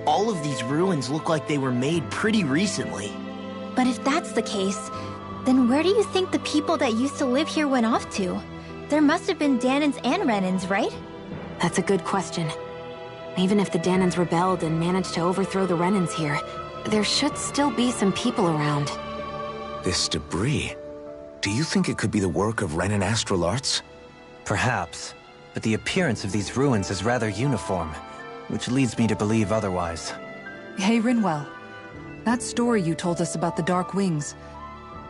All of these ruins look like they were made pretty recently. But if that's the case, then where do you think the people that used to live here went off to? There must have been Dahnans and Renans, right? That's a good question. Even if the Dahnans rebelled and managed to overthrow the Renans here, there should still be some people around. This debris... Do you think it could be the work of Renan astral arts? Perhaps, but the appearance of these ruins is rather uniform, which leads me to believe otherwise. Hey, Rinwell. That story you told us about the Dark Wings,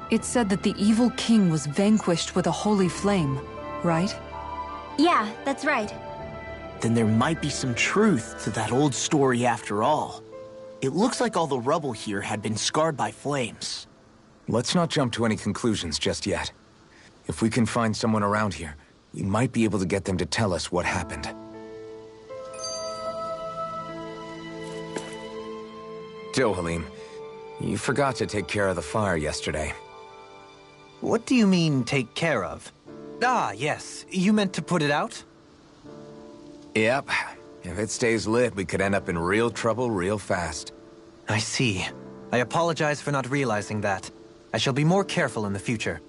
it said that the evil king was vanquished with a holy flame, right? Yeah, that's right. Then there might be some truth to that old story after all. It looks like all the rubble here had been scarred by flames. Let's not jump to any conclusions just yet. If we can find someone around here, we might be able to get them to tell us what happened. Dohalim, you forgot to take care of the fire yesterday. What do you mean, take care of? Ah, yes. You meant to put it out? Yep. If it stays lit, we could end up in real trouble real fast. I see. I apologize for not realizing that. I shall be more careful in the future.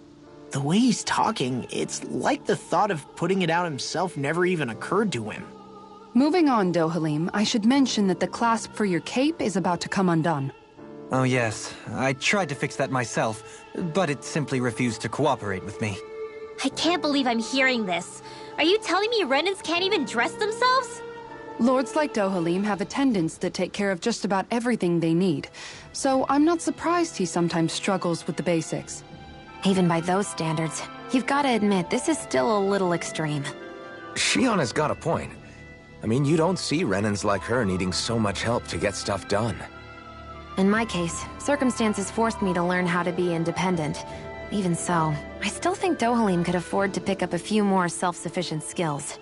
The way he's talking, it's like the thought of putting it out himself never even occurred to him. Moving on, Dohalim, I should mention that the clasp for your cape is about to come undone. Oh yes, I tried to fix that myself, but it simply refused to cooperate with me. I can't believe I'm hearing this. Are you telling me Renans can't even dress themselves? Lords like Dohalim have attendants that take care of just about everything they need, so I'm not surprised he sometimes struggles with the basics. Even by those standards, you've got to admit this is still a little extreme. Shionne has got a point. I mean, you don't see Renans like her needing so much help to get stuff done. In my case, circumstances forced me to learn how to be independent. Even so, I still think Dohalim could afford to pick up a few more self-sufficient skills.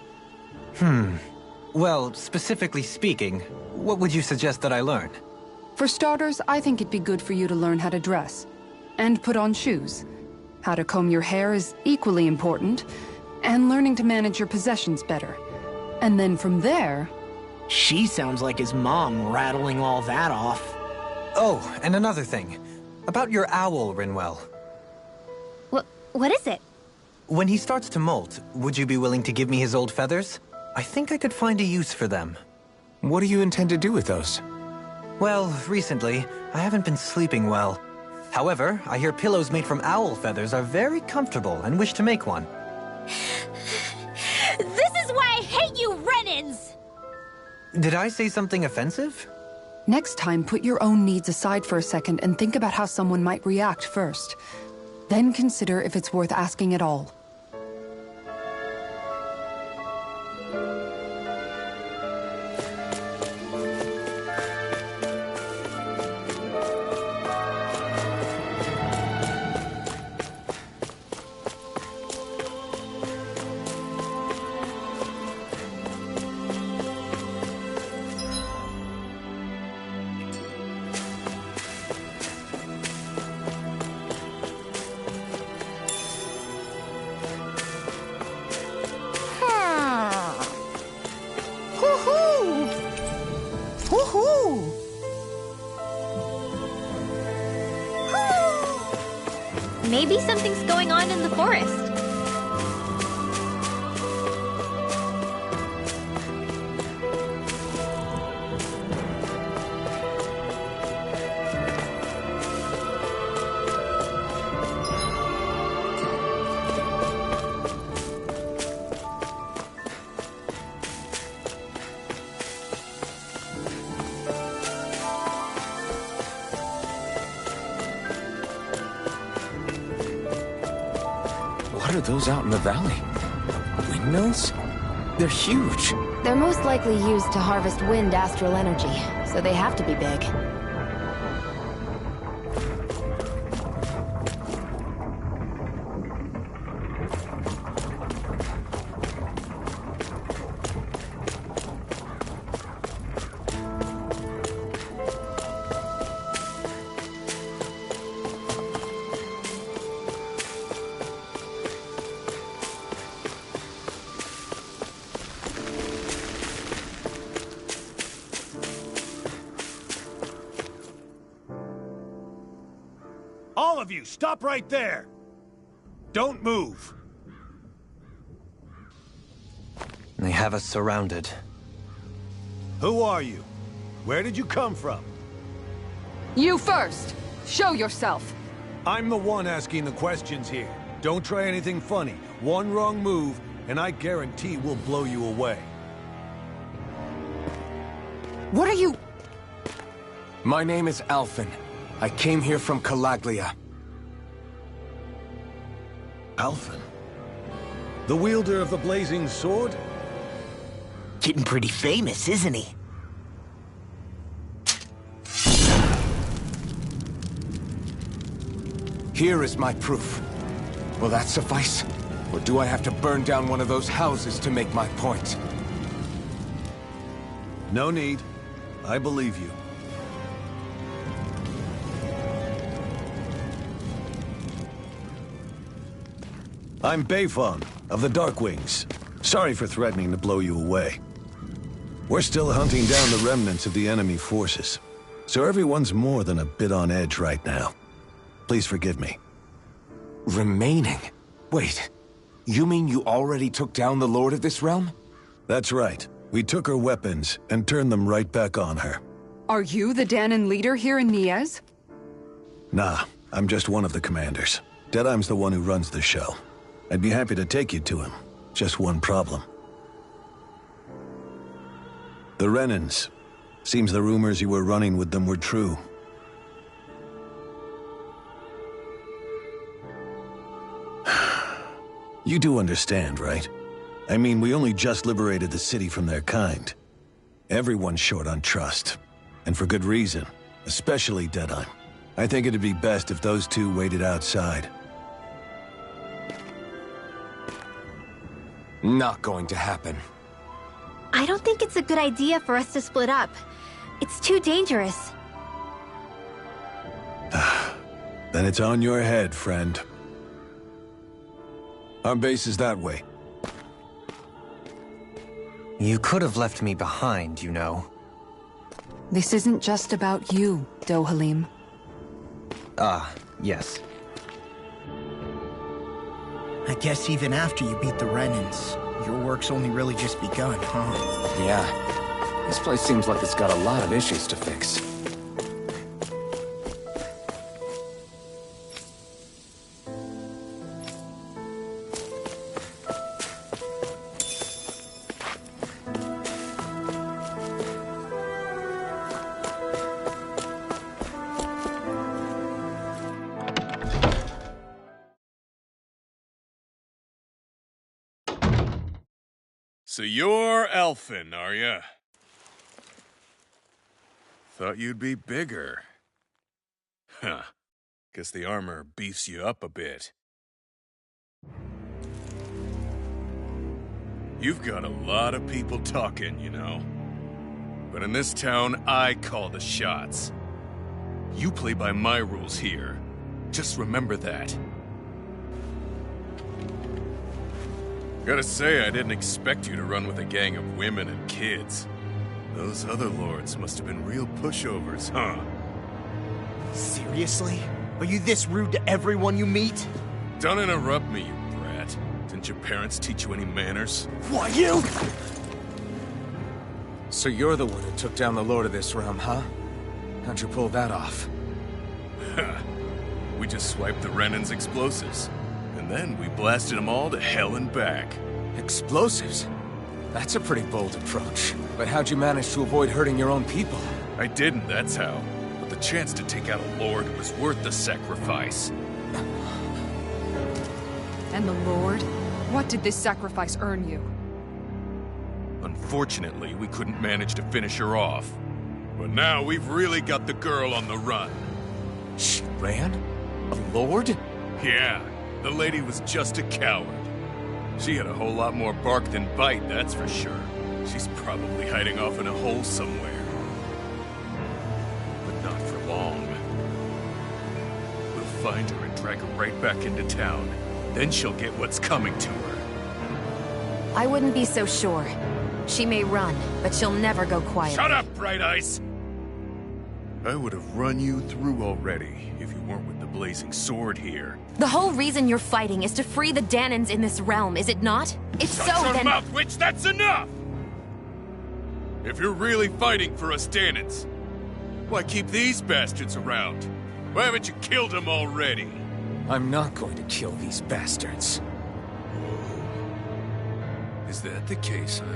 Well, specifically speaking, what would you suggest that I learn? For starters, I think it'd be good for you to learn how to dress. And put on shoes. How to comb your hair is equally important. And learning to manage your possessions better. And then from there... She sounds like his mom rattling all that off. Oh, and another thing. About your owl, Rinwell. What is it? When he starts to molt, would you be willing to give me his old feathers? I think I could find a use for them. What do you intend to do with those? Well, recently, I haven't been sleeping well. However, I hear pillows made from owl feathers are very comfortable and wish to make one. This is why I hate you, Renans! Did I say something offensive? Next time, put your own needs aside for a second and think about how someone might react first. Then consider if it's worth asking at all. Maybe something's going on in the forest. What are those out in the valley? Windmills? They're huge. They're most likely used to harvest wind astral energy, so they have to be big. All of you, stop right there! Don't move! They have us surrounded. Who are you? Where did you come from? You first! Show yourself! I'm the one asking the questions here. Don't try anything funny. One wrong move, and I guarantee we'll blow you away. What are you... My name is Alphen. I came here from Calaglia. Alphen? The wielder of the blazing sword? Getting pretty famous, isn't he? Here is my proof. Will that suffice? Or do I have to burn down one of those houses to make my point? No need. I believe you. I'm Bayfon, of the Darkwings. Sorry for threatening to blow you away. We're still hunting down the remnants of the enemy forces, so everyone's more than a bit on edge right now. Please forgive me. Remaining? Wait, you mean you already took down the Lord of this realm? That's right. We took her weapons and turned them right back on her. Are you the Dahnan leader here in Niez? Nah, I'm just one of the commanders. Deadeye's the one who runs the show. I'd be happy to take you to him. Just one problem. The Renans. Seems the rumors you were running with them were true. You do understand, right? I mean, we only just liberated the city from their kind. Everyone's short on trust. And for good reason. Especially Deadeye. I think it'd be best if those two waited outside. Not going to happen. I don't think it's a good idea for us to split up. It's too dangerous. Then it's on your head, friend. Our base is that way. You could have left me behind, you know. This isn't just about you, Dohalim. Ah, yes. I guess even after you beat the Renans, your work's only really just begun, huh? Yeah. This place seems like it's got a lot of issues to fix. So you're Alphen, are ya? Thought you'd be bigger. Huh. Guess the armor beefs you up a bit. You've got a lot of people talking, you know. But in this town, I call the shots. You play by my rules here. Just remember that. Gotta say, I didn't expect you to run with a gang of women and kids. Those other lords must have been real pushovers, huh? Seriously? Are you this rude to everyone you meet? Don't interrupt me, you brat. Didn't your parents teach you any manners? What, you? So you're the one who took down the Lord of this realm, huh? How'd you pull that off? We just swiped the Renan's explosives. And then we blasted them all to hell and back. Explosives? That's a pretty bold approach. But how'd you manage to avoid hurting your own people? I didn't, that's how. But the chance to take out a lord was worth the sacrifice. And the Lord? What did this sacrifice earn you? Unfortunately, we couldn't manage to finish her off. But now we've really got the girl on the run. She ran? A lord? Yeah, the lady was just a coward. She had a whole lot more bark than bite, that's for sure. She's probably hiding off in a hole somewhere. But not for long. We'll find her and drag her right back into town. Then she'll get what's coming to her. I wouldn't be so sure. She may run, but she'll never go quiet. Shut up, Bright Eyes! I would have run you through already if you weren't with the blazing sword here. The whole reason you're fighting is to free the Dahnans in this realm, is it not? If so, Shut your then... mouth, witch! That's enough! If you're really fighting for us Dahnans, why keep these bastards around? Why haven't you killed them already? I'm not going to kill these bastards. Is that the case, huh?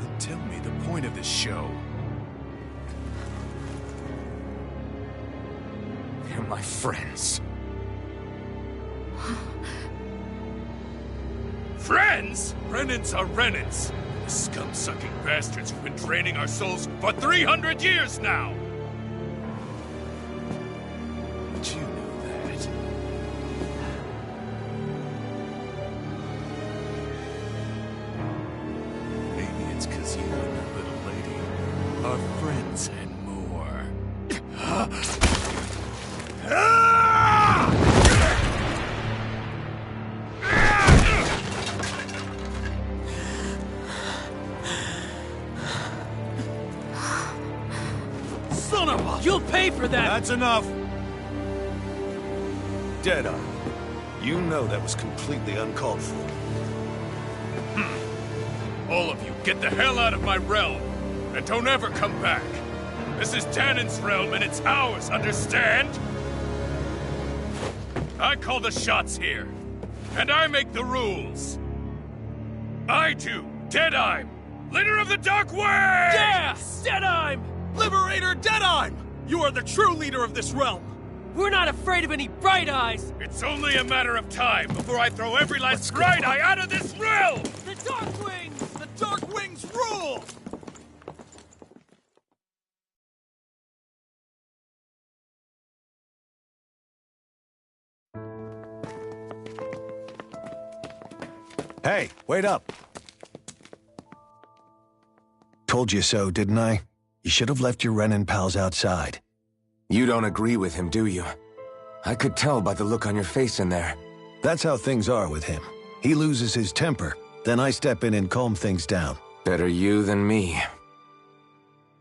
Then tell me the point of this show. They're my friends. Friends? Renans are Renans. The scum-sucking bastards who've been draining our souls for 300 years now! But you know that. Maybe it's 'cause you and that little lady are friends and more. Son of a... You'll pay for that! That's enough! Deadeye, you know that was completely uncalled for. All of you, get the hell out of my realm! And don't ever come back! This is Dahnan's realm and it's ours, understand? I call the shots here. And I make the rules. I do, Deadeye, leader of the Dark Wings! Yeah! Deadeye! Liberator Deadeye! You are the true leader of this realm! We're not afraid of any bright eyes! It's only a matter of time before I throw every last bright eye out of this realm! The Dark Wings! The Dark Wings rule! Hey, wait up! Told you so, didn't I? You should have left your Renan pals outside. You don't agree with him, do you? I could tell by the look on your face in there. That's how things are with him. He loses his temper, then I step in and calm things down. Better you than me.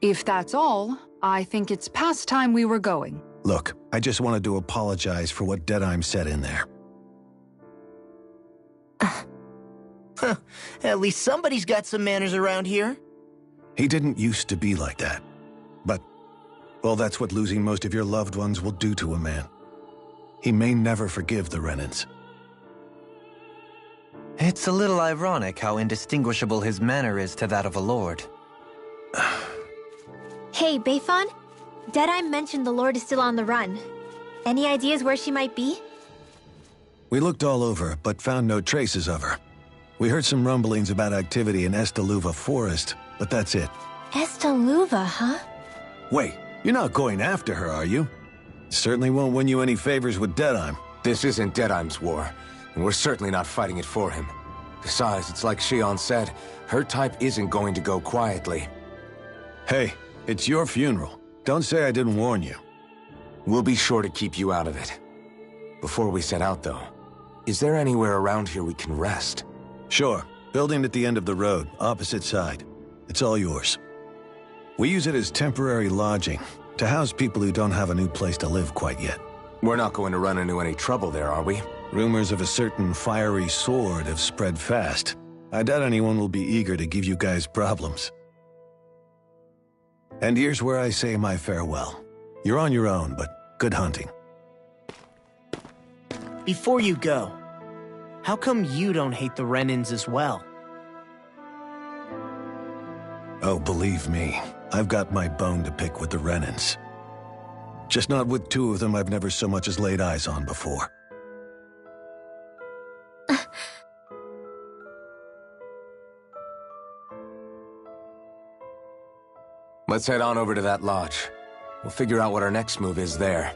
If that's all, I think it's past time we were going. Look, I just wanted to apologize for what Deadeye said in there. At least somebody's got some manners around here. He didn't used to be like that. But, well, that's what losing most of your loved ones will do to a man. He may never forgive the Renans. It's a little ironic how indistinguishable his manner is to that of a lord. Hey, Bayfon? Deadeye mentioned the Lord is still on the run. Any ideas where she might be? We looked all over, but found no traces of her. We heard some rumblings about activity in Estaluva Forest, but that's it. Estaluva, huh? Wait, you're not going after her, are you? Certainly won't win you any favors with Deadeye. This isn't Deadeye's war, and we're certainly not fighting it for him. Besides, it's like Shionne said, her type isn't going to go quietly. Hey, it's your funeral. Don't say I didn't warn you. We'll be sure to keep you out of it. Before we set out, though, is there anywhere around here we can rest? Sure. Building at the end of the road, opposite side. It's all yours. We use it as temporary lodging, to house people who don't have a new place to live quite yet. We're not going to run into any trouble there, are we? Rumors of a certain fiery sword have spread fast. I doubt anyone will be eager to give you guys problems. And here's where I say my farewell. You're on your own, but good hunting. Before you go, how come you don't hate the Renans as well? Oh, believe me, I've got my bone to pick with the Renans. Just not with two of them I've never so much as laid eyes on before. Let's head on over to that lodge. We'll figure out what our next move is there.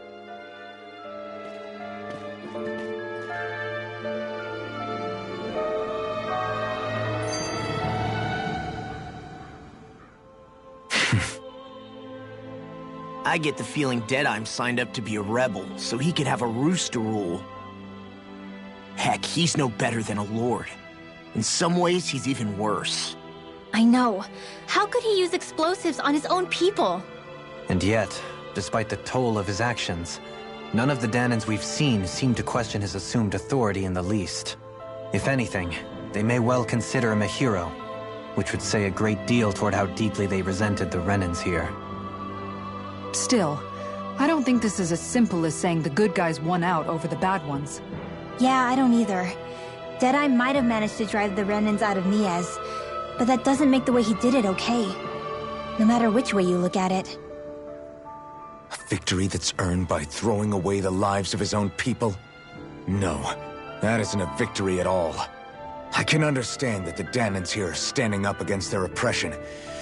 I get the feeling Deadeye's signed up to be a rebel, so he could have a rooster rule. Heck, he's no better than a lord. In some ways, he's even worse. I know. How could he use explosives on his own people? And yet, despite the toll of his actions. None of the Dahnans we've seen seem to question his assumed authority in the least. If anything, they may well consider him a hero, which would say a great deal toward how deeply they resented the Renans here. Still, I don't think this is as simple as saying the good guys won out over the bad ones. Yeah, I don't either. Deadeye might have managed to drive the Renans out of Niaz, but that doesn't make the way he did it okay. No matter which way you look at it. A victory that's earned by throwing away the lives of his own people? No, that isn't a victory at all. I can understand that the Dahnans here are standing up against their oppression,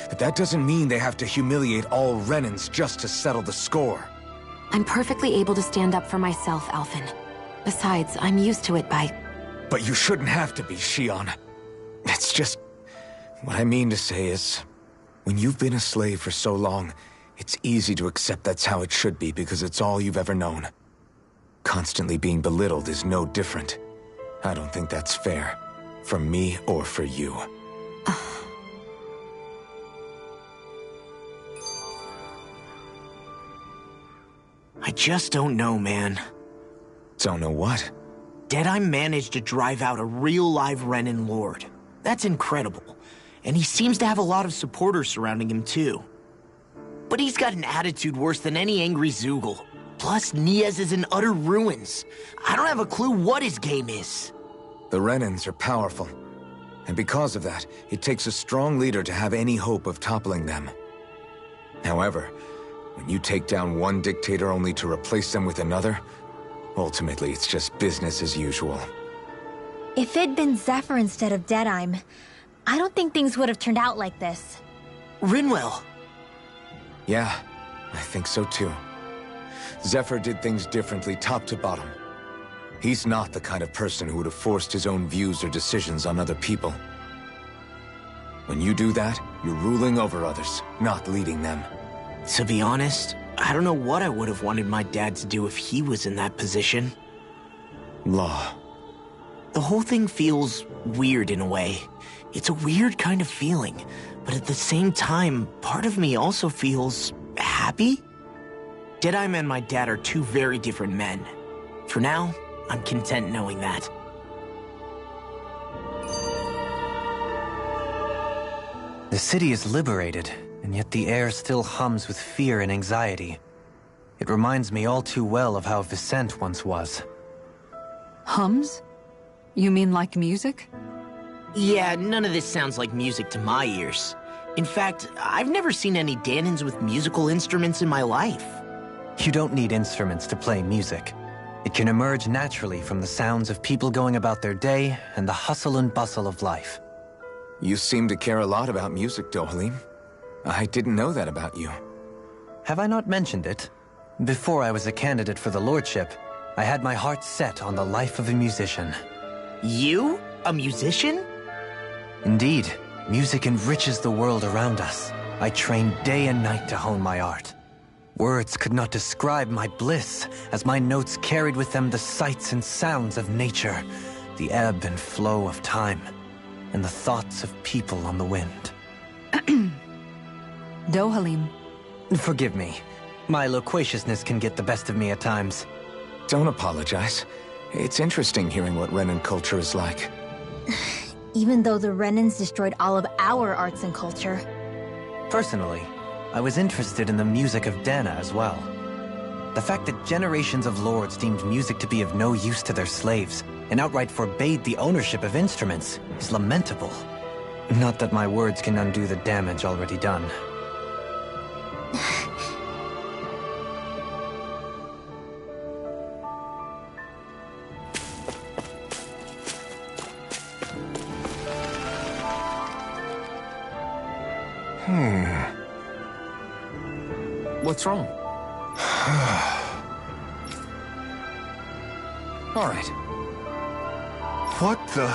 but that doesn't mean they have to humiliate all Renans just to settle the score. I'm perfectly able to stand up for myself, Alphen. Besides, I'm used to it by... But you shouldn't have to be, Shionne. It's just... What I mean to say is, when you've been a slave for so long, it's easy to accept that's how it should be because it's all you've ever known. Constantly being belittled is no different. I don't think that's fair. For me or for you. I just don't know, man. Don't know what? Deadeye managed to drive out a real live Renan Lord. That's incredible. And he seems to have a lot of supporters surrounding him, too. But he's got an attitude worse than any angry Zoogle. Plus, Niaz is in utter ruins. I don't have a clue what his game is. The Renans are powerful. And because of that, it takes a strong leader to have any hope of toppling them. However, when you take down one dictator only to replace them with another, ultimately it's just business as usual. If it'd been Zephyr instead of Deadeye, I don't think things would have turned out like this. Rinwell. Yeah, I think so too. Zephyr did things differently top to bottom. He's not the kind of person who would have forced his own views or decisions on other people. When you do that, you're ruling over others, not leading them. To be honest, I don't know what I would have wanted my dad to do if he was in that position. Law. The whole thing feels weird in a way. It's a weird kind of feeling, but at the same time, part of me also feels happy. Deadeye and my dad are two very different men. For now, I'm content knowing that. The city is liberated, and yet the air still hums with fear and anxiety. It reminds me all too well of how Vicente once was. Hums? You mean like music? Yeah, none of this sounds like music to my ears. In fact, I've never seen any Dahnans with musical instruments in my life. You don't need instruments to play music. It can emerge naturally from the sounds of people going about their day and the hustle and bustle of life. You seem to care a lot about music, Dohalim. I didn't know that about you. Have I not mentioned it? Before I was a candidate for the lordship, I had my heart set on the life of a musician. You? A musician? Indeed, music enriches the world around us. I trained day and night to hone my art. Words could not describe my bliss, as my notes carried with them the sights and sounds of nature, the ebb and flow of time, and the thoughts of people on the wind. Dohalim. Forgive me. My loquaciousness can get the best of me at times. Don't apologize. It's interesting hearing what Renan culture is like. Even though the Renans destroyed all of our arts and culture. Personally, I was interested in the music of Dahna as well. The fact that generations of lords deemed music to be of no use to their slaves, and outright forbade the ownership of instruments, is lamentable. Not that my words can undo the damage already done. What's wrong? All right. What the...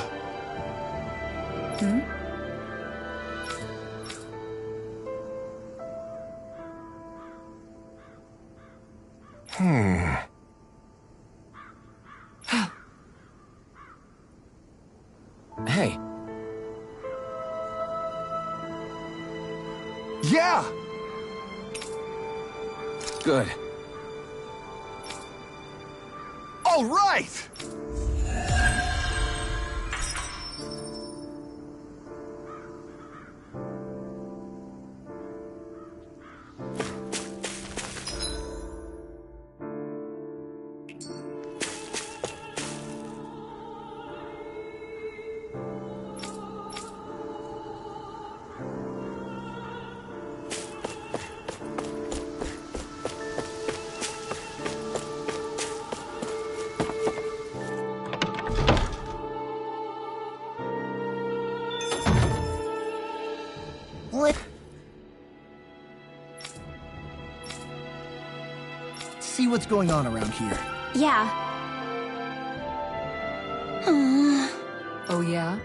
Hey. Yeah! Good. All right! See what's going on around here. Yeah. Oh, yeah?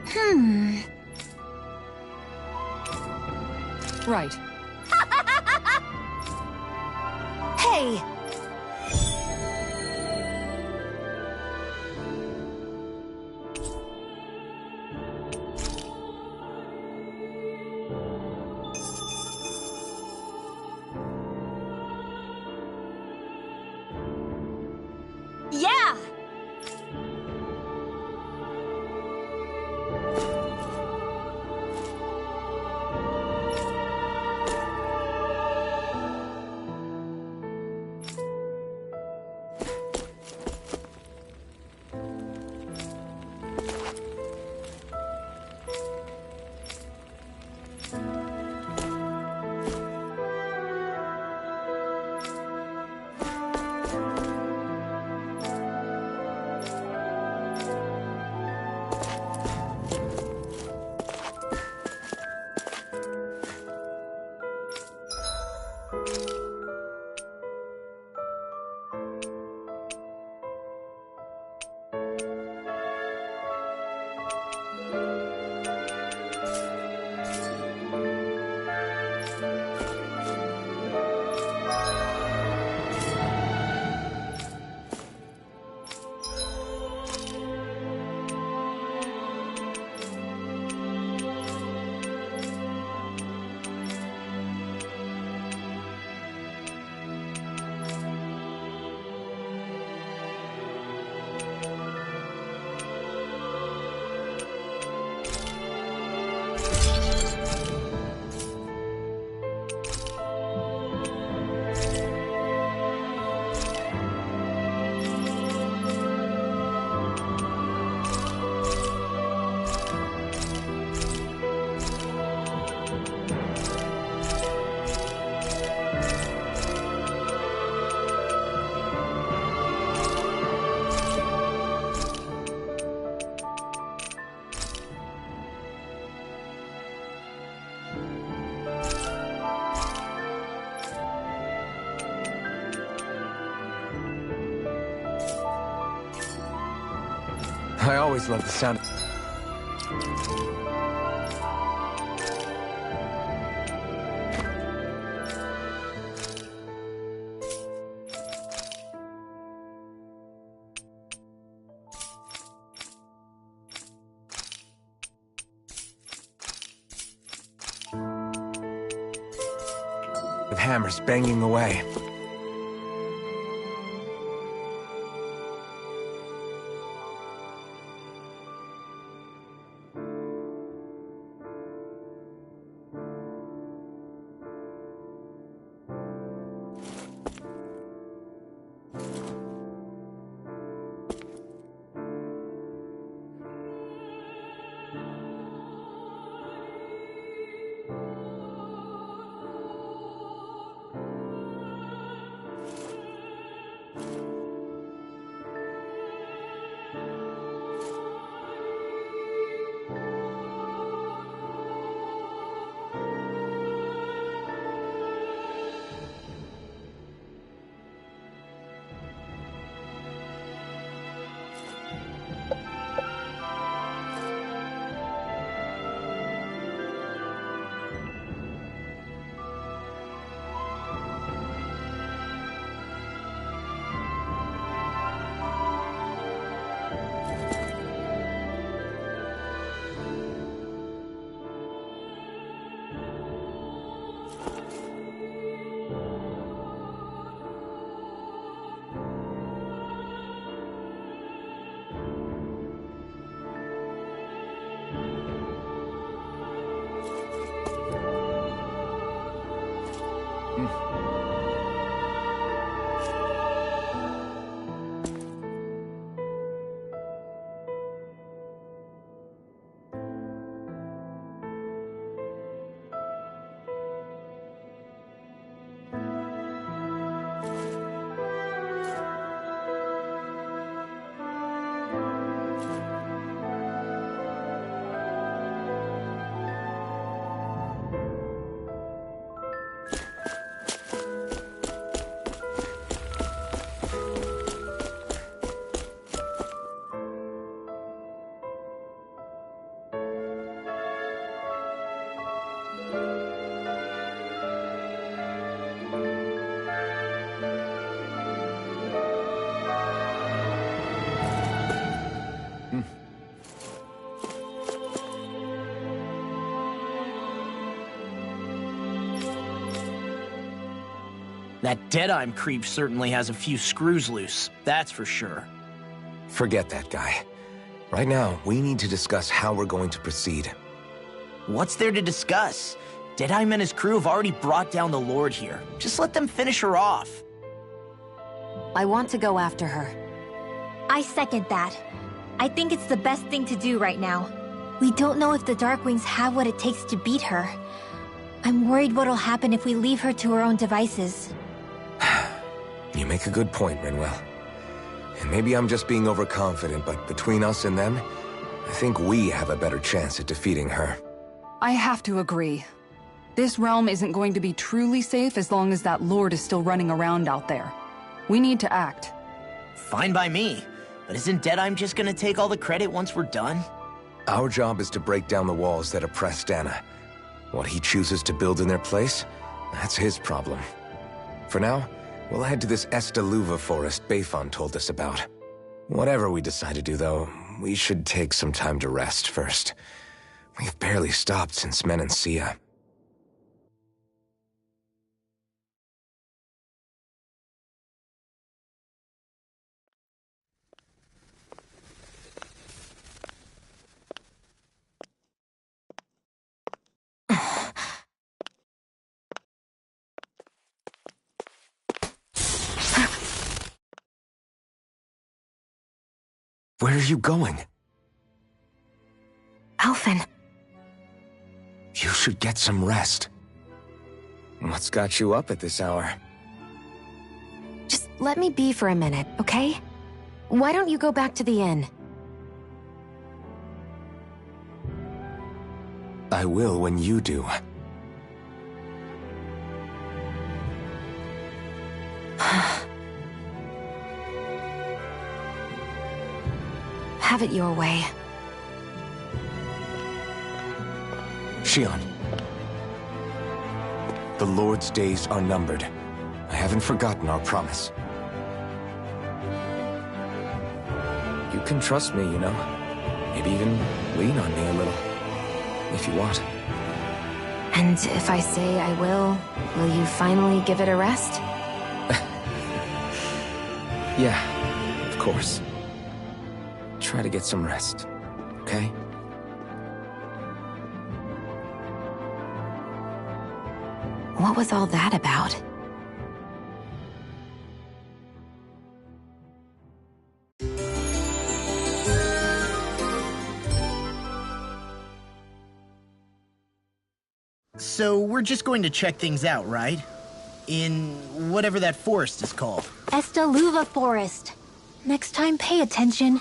Right. Hey! Yeah! I always loved the sound. With hammers banging away. That Deadeye creep certainly has a few screws loose, that's for sure. Forget that guy. Right now, we need to discuss how we're going to proceed. What's there to discuss? Deadeye and his crew have already brought down the Lord here. Just let them finish her off. I want to go after her. I second that. I think it's the best thing to do right now. We don't know if the Darkwings have what it takes to beat her. I'm worried what'll happen if we leave her to her own devices. You make a good point, Rinwell. And maybe I'm just being overconfident, but between us and them, I think we have a better chance at defeating her. I have to agree. This realm isn't going to be truly safe as long as that Lord is still running around out there. We need to act. Fine by me. But isn't Deadeye just gonna take all the credit once we're done? Our job is to break down the walls that oppress Dahna. What he chooses to build in their place, that's his problem. For now, we'll head to this Estaluva forest Bayfon told us about. Whatever we decide to do, though, we should take some time to rest first. We've barely stopped since Menancia. Where are you going? Alphen. You should get some rest. What's got you up at this hour? Just let me be for a minute, okay? Why don't you go back to the inn? I will when you do. Have it your way. Shionne. The Lord's days are numbered. I haven't forgotten our promise. You can trust me, you know. Maybe even lean on me a little. If you want. And if I say I will you finally give it a rest? Yeah, of course. Try to get some rest, okay? What was all that about? So we're just going to check things out, right? In whatever that forest is called. Estaluva Forest. Next time, pay attention.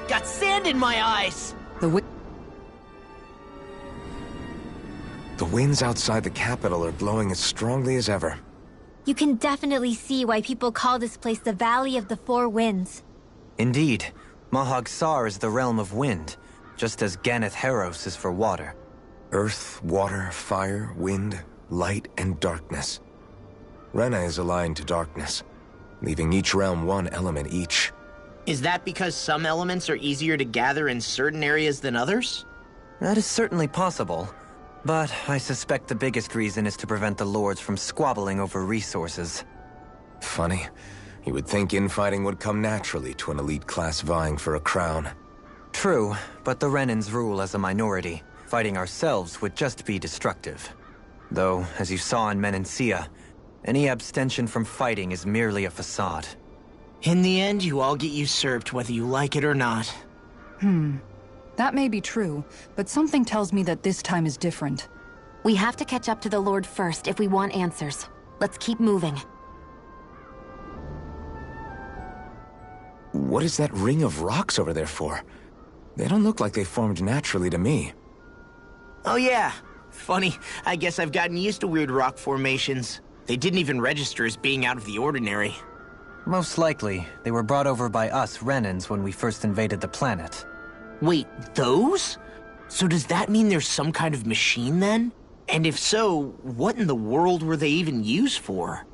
Got sand in my eyes! The winds outside the capital are blowing as strongly as ever. You can definitely see why people call this place the Valley of the Four Winds. Indeed. Mahag Sar is the realm of wind, just as Ganeth Heros is for water. Earth, water, fire, wind, light, and darkness. Rena is aligned to darkness, leaving each realm one element each. Is that because some elements are easier to gather in certain areas than others? That is certainly possible, but I suspect the biggest reason is to prevent the lords from squabbling over resources. Funny. You would think infighting would come naturally to an elite class vying for a crown. True, but the Renans rule as a minority. Fighting ourselves would just be destructive. Though, as you saw in Menancia, any abstention from fighting is merely a facade. In the end, you all get usurped whether you like it or not. That may be true, but something tells me that this time is different. We have to catch up to the Lord first if we want answers. Let's keep moving. What is that ring of rocks over there for? They don't look like they formed naturally to me. Oh yeah. Funny, I guess I've gotten used to weird rock formations. They didn't even register as being out of the ordinary. Most likely, they were brought over by us Renans when we first invaded the planet. Wait, those? So does that mean there's some kind of machine then? And if so, what in the world were they even used for?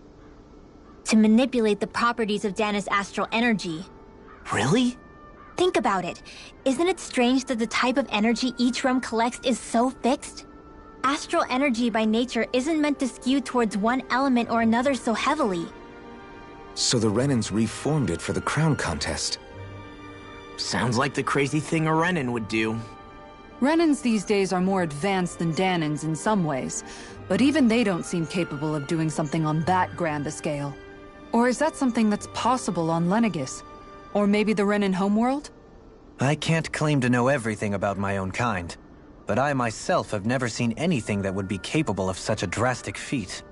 To manipulate the properties of Dahna's astral energy. Really? Think about it. Isn't it strange that the type of energy each realm collects is so fixed? Astral energy by nature isn't meant to skew towards one element or another so heavily. So the Renans reformed it for the crown contest. Sounds like the crazy thing a Renan would do. Renans these days are more advanced than Dahnans in some ways, but even they don't seem capable of doing something on that grand a scale. Or is that something that's possible on Lenegis? Or maybe the Renan homeworld? I can't claim to know everything about my own kind, but I myself have never seen anything that would be capable of such a drastic feat.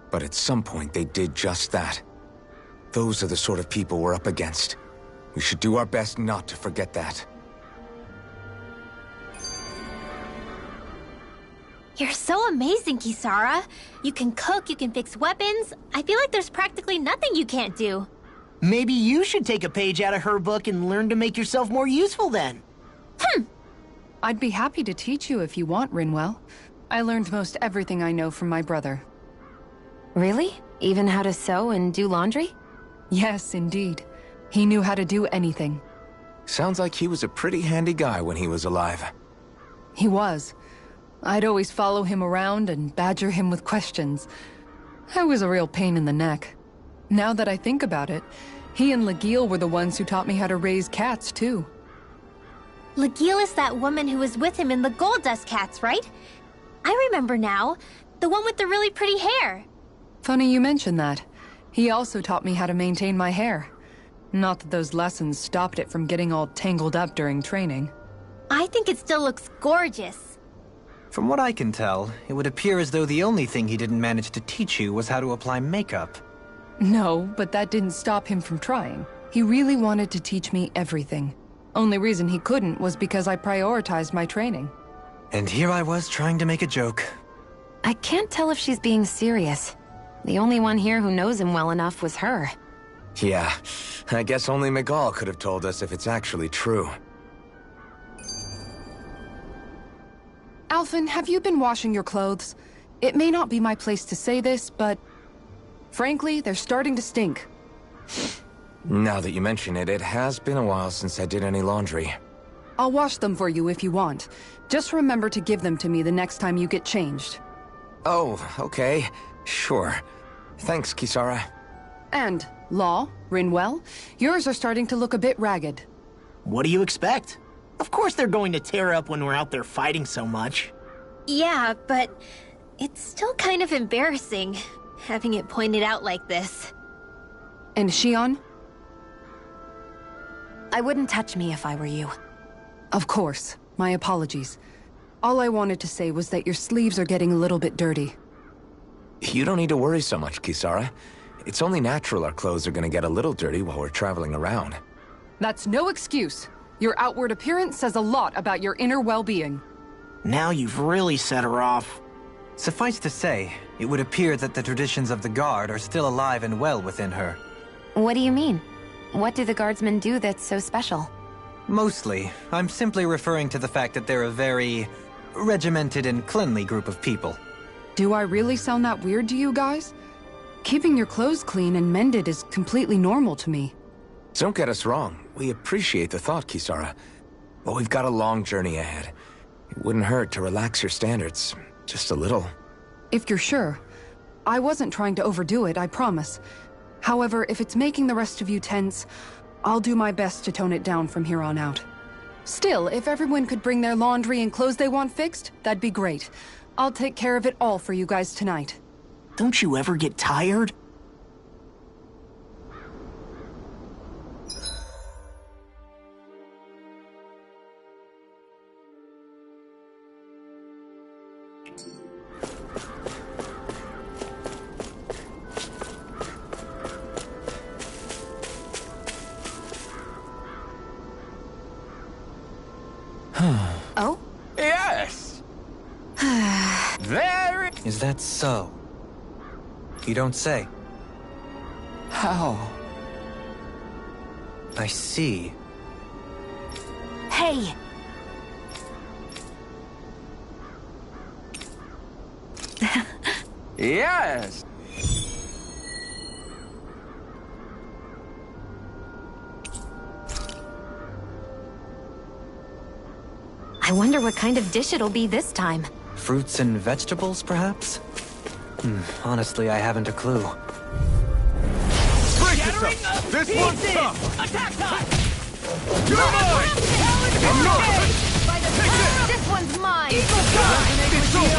But at some point they did just that. Those are the sort of people we're up against. We should do our best not to forget that. You're so amazing, Kisara. You can cook, you can fix weapons. I feel like there's practically nothing you can't do. Maybe you should take a page out of her book and learn to make yourself more useful then. I'd be happy to teach you if you want, Rinwell. I learned most everything I know from my brother. Really? Even how to sew and do laundry? Yes, indeed. He knew how to do anything. Sounds like he was a pretty handy guy when he was alive. He was. I'd always follow him around and badger him with questions. I was a real pain in the neck. Now that I think about it, he and Legil were the ones who taught me how to raise cats, too. Legil is that woman who was with him in the Gold Dust Cats, right? I remember now. The one with the really pretty hair. Funny you mention that. He also taught me how to maintain my hair. Not that those lessons stopped it from getting all tangled up during training. I think it still looks gorgeous. From what I can tell, it would appear as though the only thing he didn't manage to teach you was how to apply makeup. No, but that didn't stop him from trying. He really wanted to teach me everything. Only reason he couldn't was because I prioritized my training. And here I was trying to make a joke. I can't tell if she's being serious. The only one here who knows him well enough was her. Yeah, I guess only Miguel could have told us if it's actually true. Alphen, have you been washing your clothes? It may not be my place to say this, but... frankly, they're starting to stink. Now that you mention it, it has been a while since I did any laundry. I'll wash them for you if you want. Just remember to give them to me the next time you get changed. Oh, okay. Sure. Thanks, Kisara. And, Law, Rinwell, yours are starting to look a bit ragged. What do you expect? Of course they're going to tear up when we're out there fighting so much. Yeah, but it's still kind of embarrassing, having it pointed out like this. And Shionne? I wouldn't touch me if I were you. Of course. My apologies. All I wanted to say was that your sleeves are getting a little bit dirty. You don't need to worry so much, Kisara. It's only natural our clothes are gonna get a little dirty while we're traveling around. That's no excuse. Your outward appearance says a lot about your inner well-being. Now you've really set her off. Suffice to say, it would appear that the traditions of the Guard are still alive and well within her. What do you mean? What do the Guardsmen do that's so special? Mostly, I'm simply referring to the fact that they're a very regimented and cleanly group of people. Do I really sound that weird to you guys? Keeping your clothes clean and mended is completely normal to me. Don't get us wrong. We appreciate the thought, Kisara. But we've got a long journey ahead. It wouldn't hurt to relax your standards. Just a little. If you're sure. I wasn't trying to overdo it, I promise. However, if it's making the rest of you tense, I'll do my best to tone it down from here on out. Still, if everyone could bring their laundry and clothes they want fixed, that'd be great. I'll take care of it all for you guys tonight. Don't you ever get tired? Oh? Yes! Very... Is that so? You don't say. How? I see. Hey! Yes! I wonder what kind of dish it'll be this time. Fruits and vegetables, perhaps? Honestly, I haven't a clue. Brace yourself! This one's tough! Attack time! You're mine! This one's mine!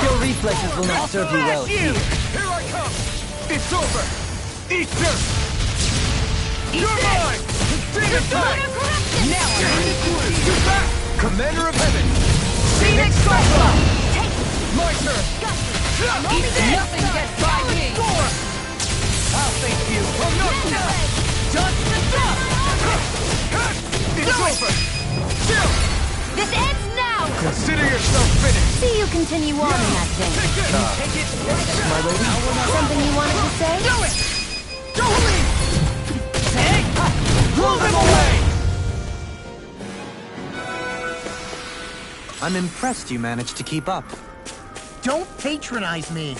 Your reflexes will not serve you well here. Here I come! It's over! Eat this! You're mine! Demon time! Now You're back! Commander of Heaven! Phoenix Cyclone! My turn! Nothing gets by me! I'll thank you! I'm not Just the stuff! It's over! Chill! This ends now! Consider yourself finished! See you continue on in that vein. Take it! My lady? Something you wanted to say? Do it! Don't leave! Pull them away! I'm impressed you managed to keep up. Don't patronize me.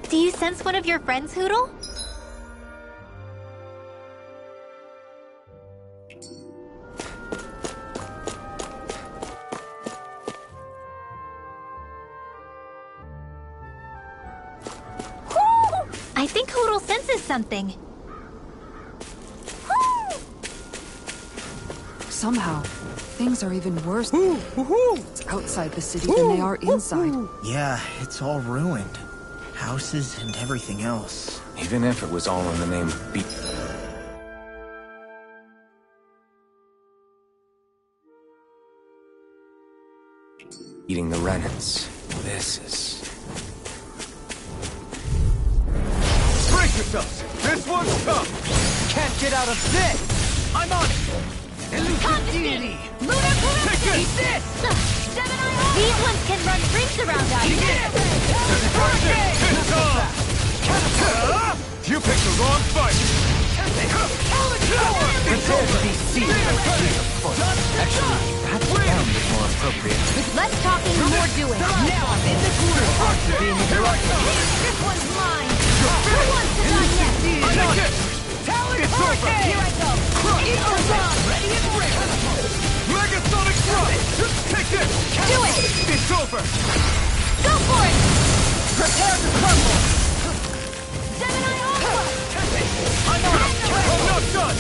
Do you sense one of your friends, Hootle? I think Hootle senses something. Somehow, things are even worse outside the city than they are inside. Yeah, it's all ruined. Houses and everything else. Even if it was all in the name of eating the remnants. This is... Brace yourselves! This one's tough! Can't get out of this! I'm on it! Elusive deity! Take Eat this! this! These ones can run rings around us. You picked the wrong fight! Prepare to be seized by the feet of foot. Actually, perhaps down is more appropriate. Less talking, more doing. Now I'm in the corner! Being interrupted. This one's mine. Who wants to die yet? Take it! It's over! Here I go. Eagle Run! Ready and break! Megasonic Thrust! Take it! Do it. It's over! Go for it. Prepare to crumble! Gemini Alpha. I'm not done!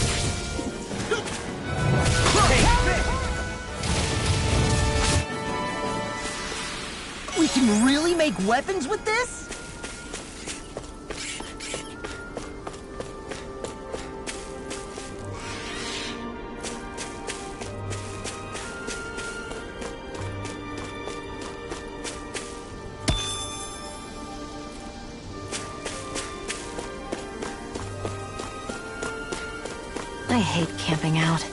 We can really make weapons with this? hate camping out.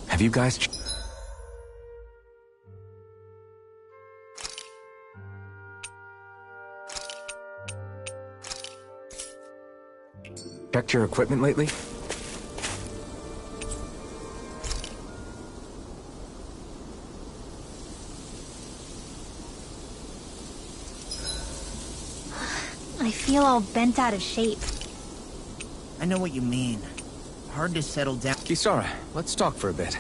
Have you guys checked your equipment lately? I feel all bent out of shape. I know what you mean. Hard to settle down. Kisara, let's talk for a bit.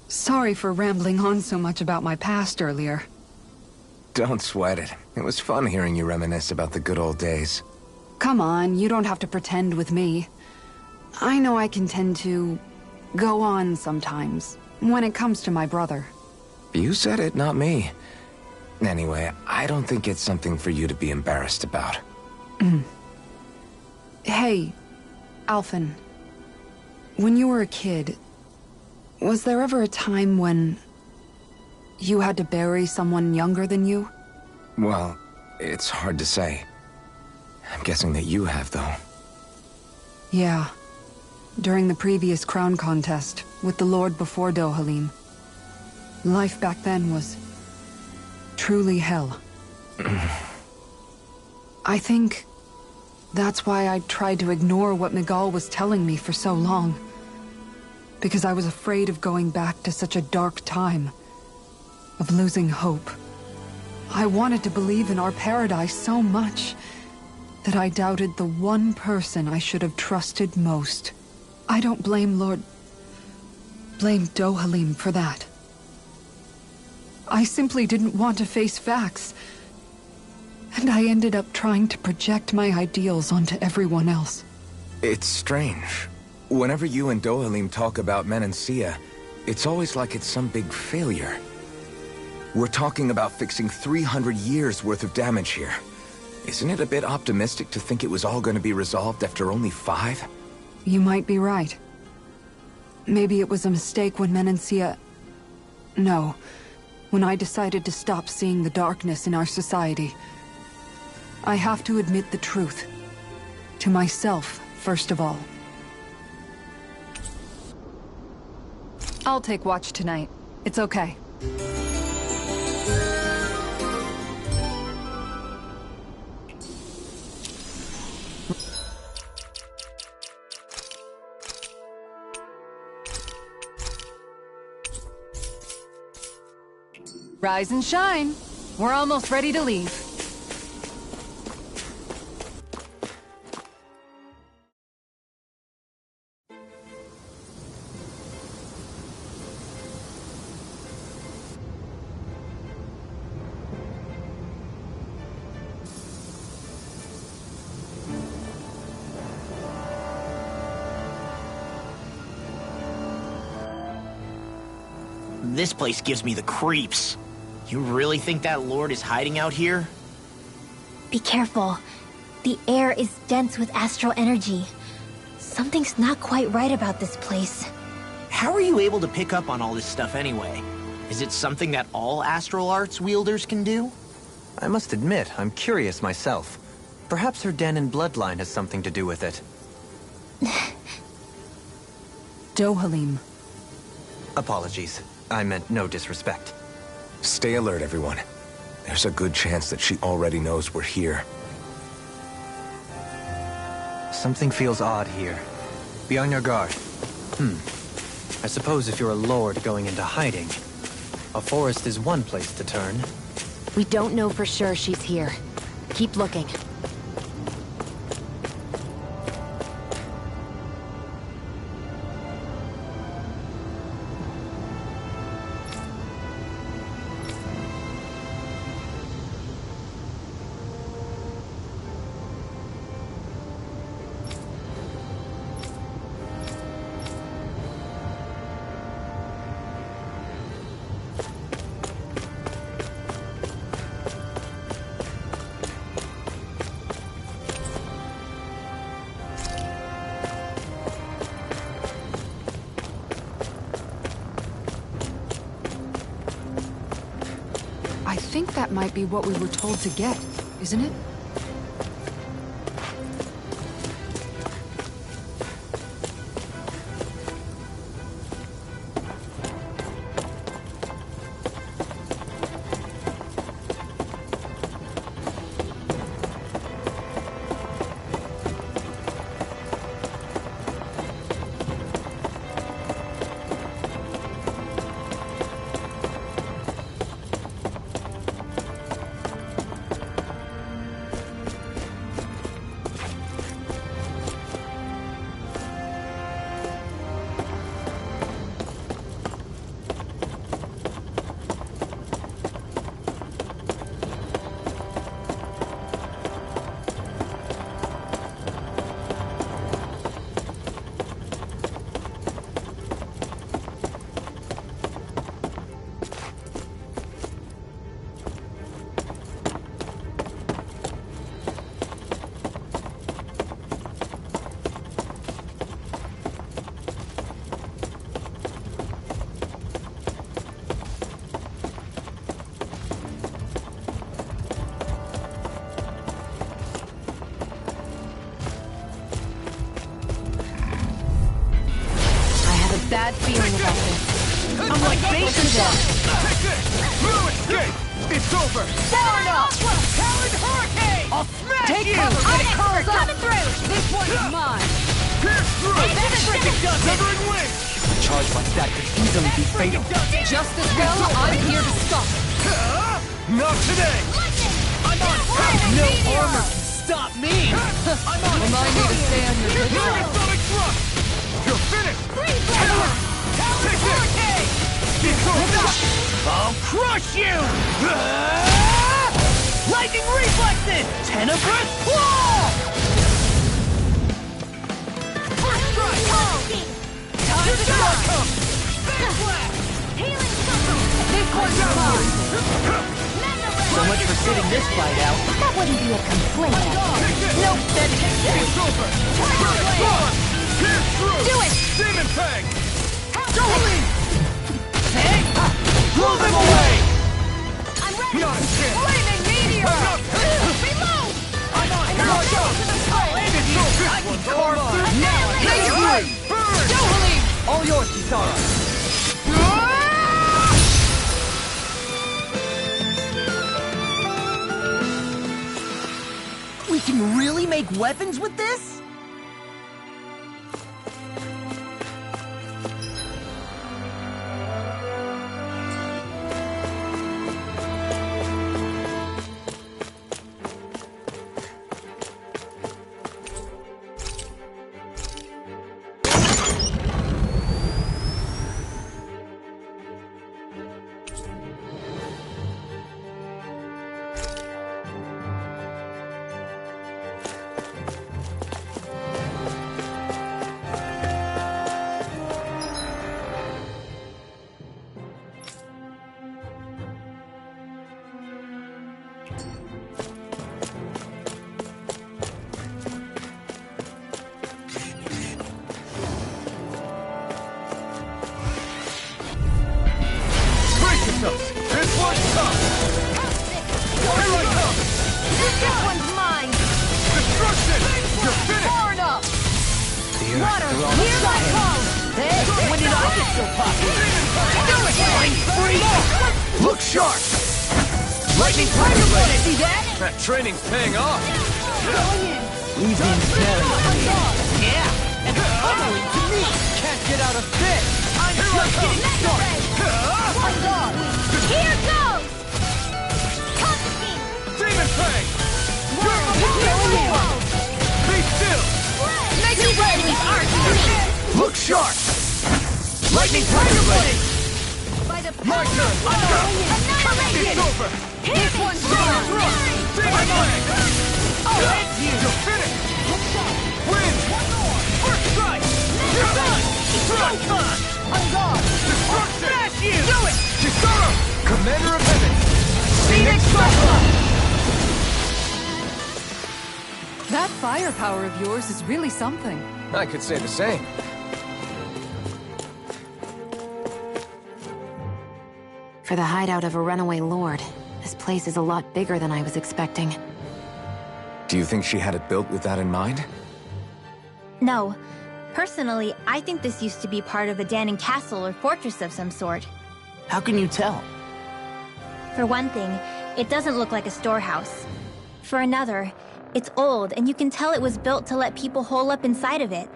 Sorry for rambling on so much about my past earlier. Don't sweat it. It was fun hearing you reminisce about the good old days. Come on, you don't have to pretend with me. I know I can tend to go on sometimes, when it comes to my brother. You said it, not me. Anyway, I don't think it's something for you to be embarrassed about. Hey, Alphen. When you were a kid, was there ever a time when you had to bury someone younger than you? Well, it's hard to say. I'm guessing that you have, though. Yeah. During the previous crown contest, with the Lord before Dohalim. Life back then was truly hell. I think that's why I tried to ignore what Miguel was telling me for so long. Because I was afraid of going back to such a dark time. Of losing hope. I wanted to believe in our paradise so much that I doubted the one person I should have trusted most. I don't blame blame Dohalim for that. I simply didn't want to face facts. And I ended up trying to project my ideals onto everyone else. It's strange. Whenever you and Dohalim talk about Menancia, it's always like it's some big failure. We're talking about fixing 300 years worth of damage here. Isn't it a bit optimistic to think it was all going to be resolved after only 5? You might be right. Maybe it was a mistake when Menancia... No. When I decided to stop seeing the darkness in our society. I have to admit the truth. To myself, first of all. I'll take watch tonight. It's okay. Rise and shine. We're almost ready to leave. This place gives me the creeps. You really think that Lord is hiding out here? Be careful. The air is dense with astral energy. Something's not quite right about this place. How are you able to pick up on all this stuff anyway? Is it something that all astral arts wielders can do? I must admit, I'm curious myself. Perhaps her den and bloodline has something to do with it. Dohalim, Apologies. I meant no disrespect. Stay alert, everyone. There's a good chance that she already knows we're here. Something feels odd here. Be on your guard. I suppose if you're a lord going into hiding, a forest is one place to turn. We don't know for sure she's here. Keep looking. I think that might be what we were told to get, isn't it? Bad feeling about this. I'm like bait to them. No escape! It's over! Far enough! Talon Hurricane! I'll smash Take you! cover when it curls up! Coming through! This one's mine! Pierce through! That's freaking does it! Severing wings! A charge like that could easily be fatal. Just as well, I'm here to stop it. Not today! I'm on top! No armor can stop me! I'm on Remind me to stay on your good side. Supersonic thrust! You're finished! Talon Hurricane! It's over! I'll crush you! Lightning reflexes! Tenebrous claw! First strike! Time to go! Spin blast! This one's mine! So much for sitting this fight out. That wouldn't be a complaint. Nope, that is It's over! First strike! Pierce through! Do it! Demon Fang! Jolie! Hey! Blow them away! I'm ready! Not a chance! Flaming meteor! Reload! I'm on! It's over! I can carve through now! Take it right! Burn! Jolie! All yours, Kisara! We can really make weapons with this? This one's tough! Here I come! This one's mine! Destruction! You're finished! Far enough! The earth, Water, they're all here I come! Hey, when did I get so popular? sharp! Lightning tiger blade! See that? That training's paying off! Leave him belly. Yeah! And finally to me! Can't get out of this! I'm just getting started! Here goes! Demon Fang! Be still! These enemies aren't me! Look sharp! Lightning tiger blade! My turn! Let's go! It's over! This one's gone! Demon Fang! That's you! You're finished! Win! First strike! You're done! Strike! I'm gone! Destruction! Smash you! Do it! Kisara! Commander of Heaven! Phoenix Cyclops! That firepower of yours is really something. I could say the same. For the hideout of a runaway lord, this place is a lot bigger than I was expecting. Do you think she had it built with that in mind? No. Personally, I think this used to be part of a Dahnan castle or fortress of some sort. How can you tell? For one thing, it doesn't look like a storehouse. For another, it's old, and you can tell it was built to let people hole up inside of it.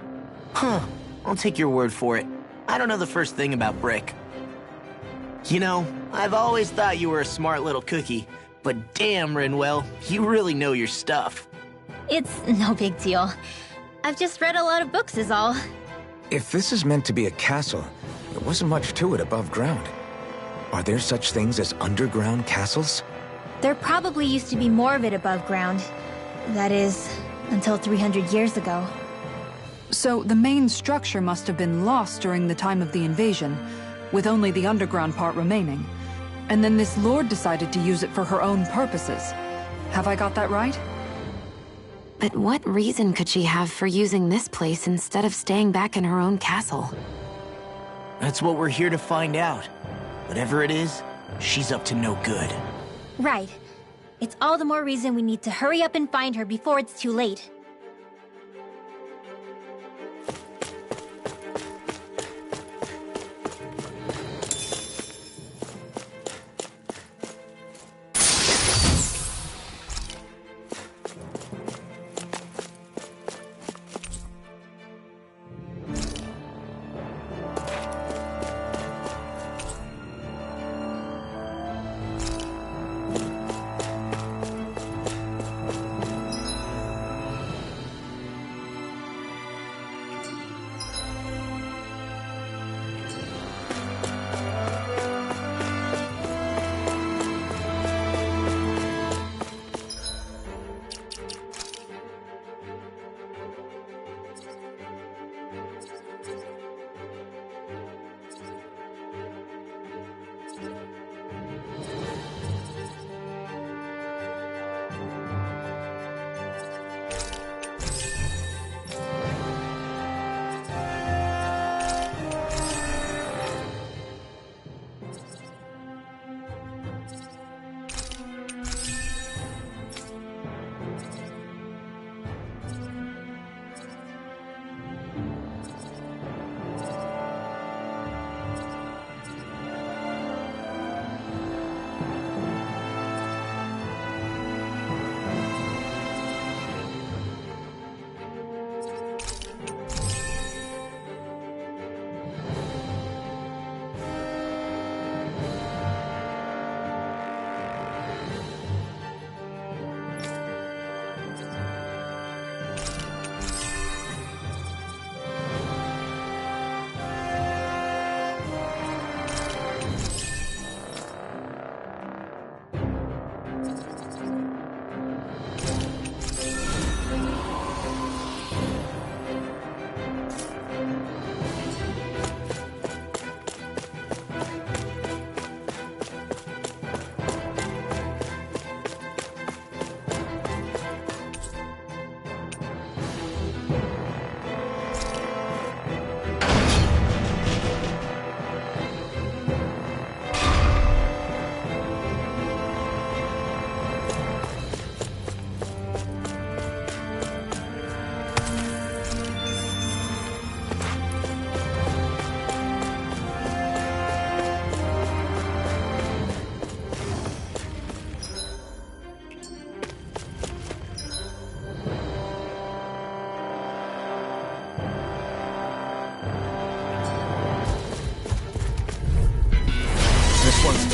Huh. I'll take your word for it. I don't know the first thing about brick. You know, I've always thought you were a smart little cookie, but damn, Rinwell, you really know your stuff. It's no big deal. I've just read a lot of books is all. If this is meant to be a castle, there wasn't much to it above ground. Are there such things as underground castles? There probably used to be more of it above ground. That is, until 300 years ago. So the main structure must have been lost during the time of the invasion, with only the underground part remaining. And then this lord decided to use it for her own purposes. Have I got that right? But what reason could she have for using this place instead of staying back in her own castle? That's what we're here to find out. Whatever it is, she's up to no good. Right. It's all the more reason we need to hurry up and find her before it's too late.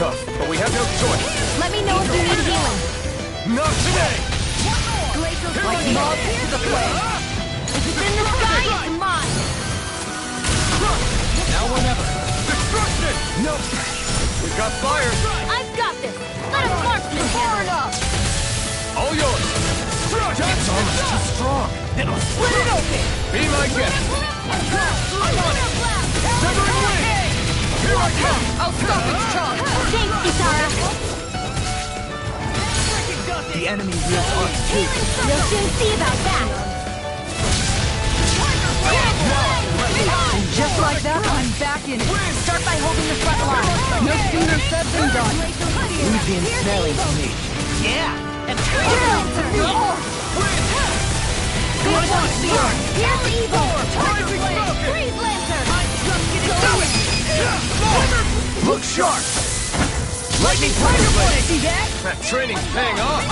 tough, but we have no choice. Let me know if you need healing. Not today! Like moth to the flame. If it's in the sky, it's mine. Now or never. Destruction! No! We've got fire! I've got this. Let a marksman handle it. All yours! That's almost too strong! Split it open. Be my guest! I'm on it. Severing wing! Here I come! I'll stop its charge. Thanks, Kitara. The enemy wields arms too. You'll soon see about that. And just like that, I'm back in it. Start by holding the front line. No sooner said than done. Leave the ensnaring to me. Yeah! And Here's evil. Tiger blade. Freeze lantern. Look sharp! Lightning tiger blade! See that? That training's paying off!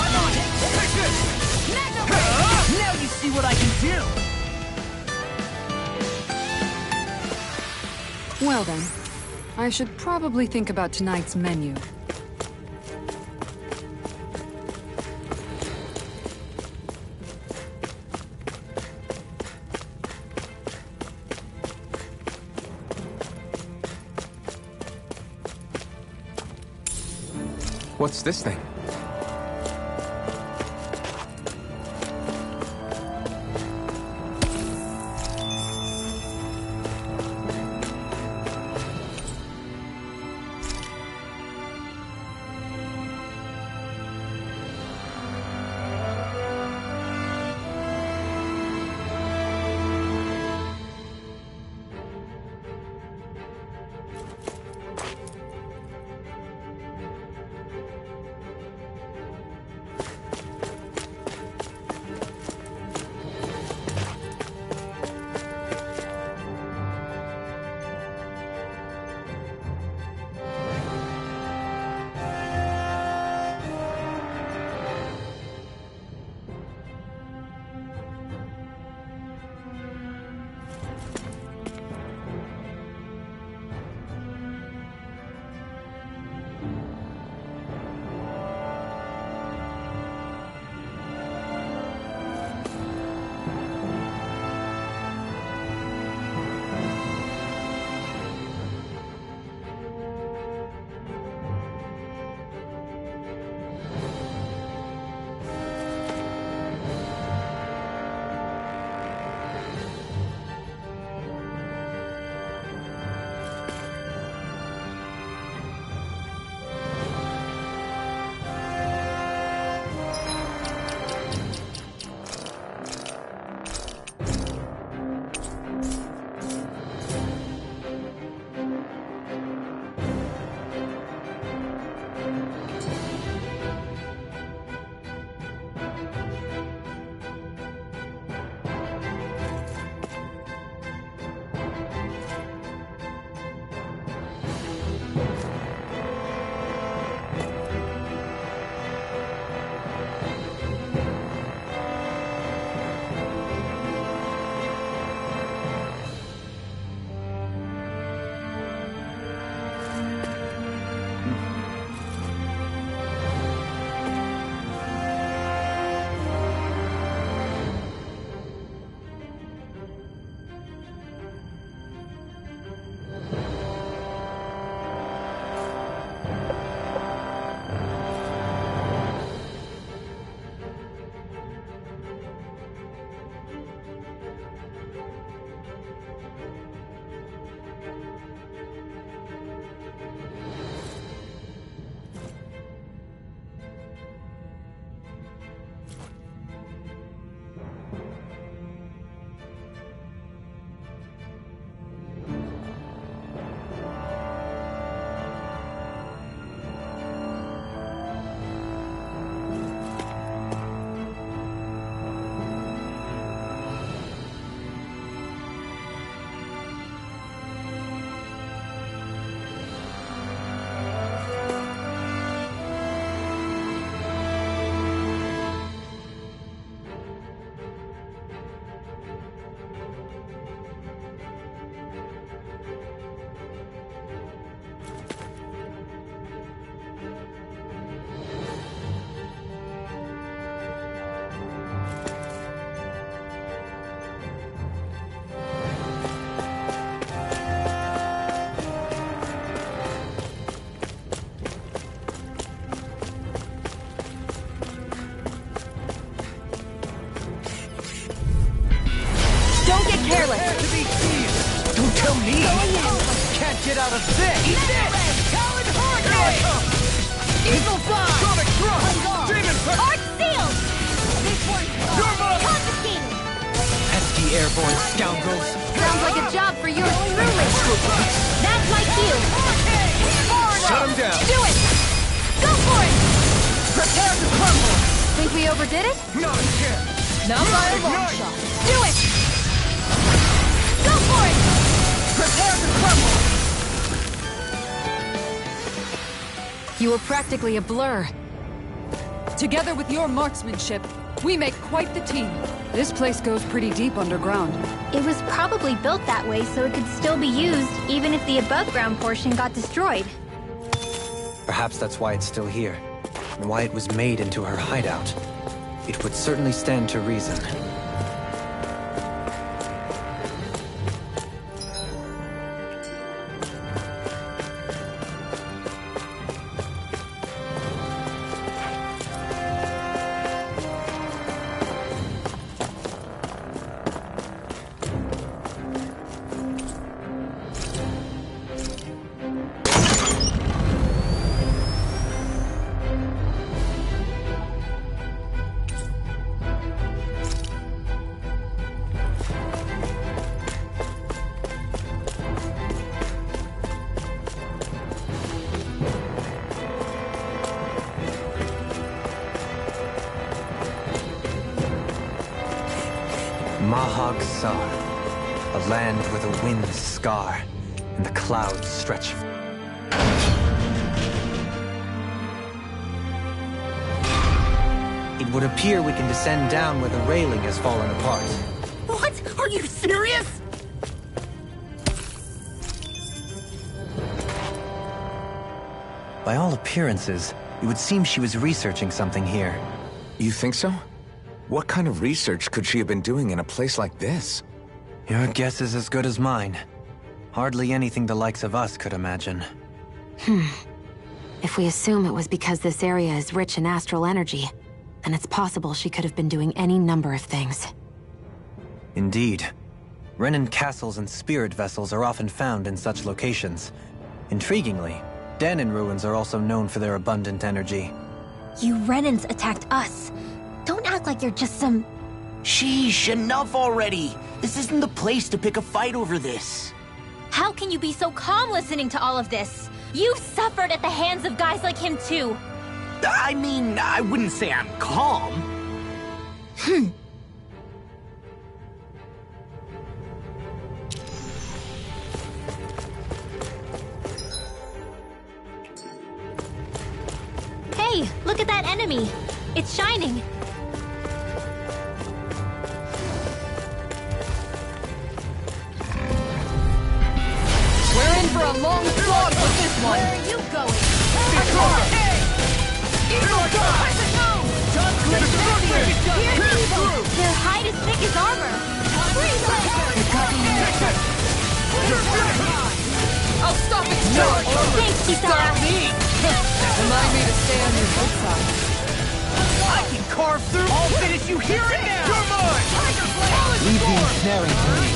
now you see what I can do! Well then, I should probably think about tonight's menu. What's this thing? this! Eat this! Talon Hurricane! Eagle Fly! Sonic Thrust! Demon Pest! Arc sealed! This one's Your mark! confiscating! Pesky airborne scoundrels. Sounds like a job for yours truly. That's my cue! Shut him down! Do it! Go for it! Prepare to crumble. Think we overdid it? Not a chance! Not by a long Ignite! shot. Do it! Go for it! Prepare to crumble. You were practically a blur. Together with your marksmanship, we make quite the team. This place goes pretty deep underground. It was probably built that way so it could still be used, even if the above-ground portion got destroyed. Perhaps that's why it's still here, and why it was made into her hideout. It would certainly stand to reason. Mahag Sar, a land where the winds scar and the clouds stretch. It would appear we can descend down where the railing has fallen apart. What? Are you serious? By all appearances, it would seem she was researching something here. You think so? What kind of research could she have been doing in a place like this? Your guess is as good as mine. Hardly anything the likes of us could imagine. If we assume it was because this area is rich in astral energy, then it's possible she could have been doing any number of things. Indeed. Renan castles and spirit vessels are often found in such locations. Intriguingly, Dahna ruins are also known for their abundant energy. You Renans attacked us. Don't act like you're just some... Sheesh, enough already. This isn't the place to pick a fight over this. How can you be so calm listening to all of this? You've suffered at the hands of guys like him too. I mean, I wouldn't say I'm calm. Hey, look at that enemy. It's shining. We're in for a long slog with this one. Where are you going? Their hide is thick as armor. I'll stop it! Thanks, Kisara. Remind me to stay on your good side. I can carve through. I'll finish you here and now. You're mine! Leave the ensnaring to me.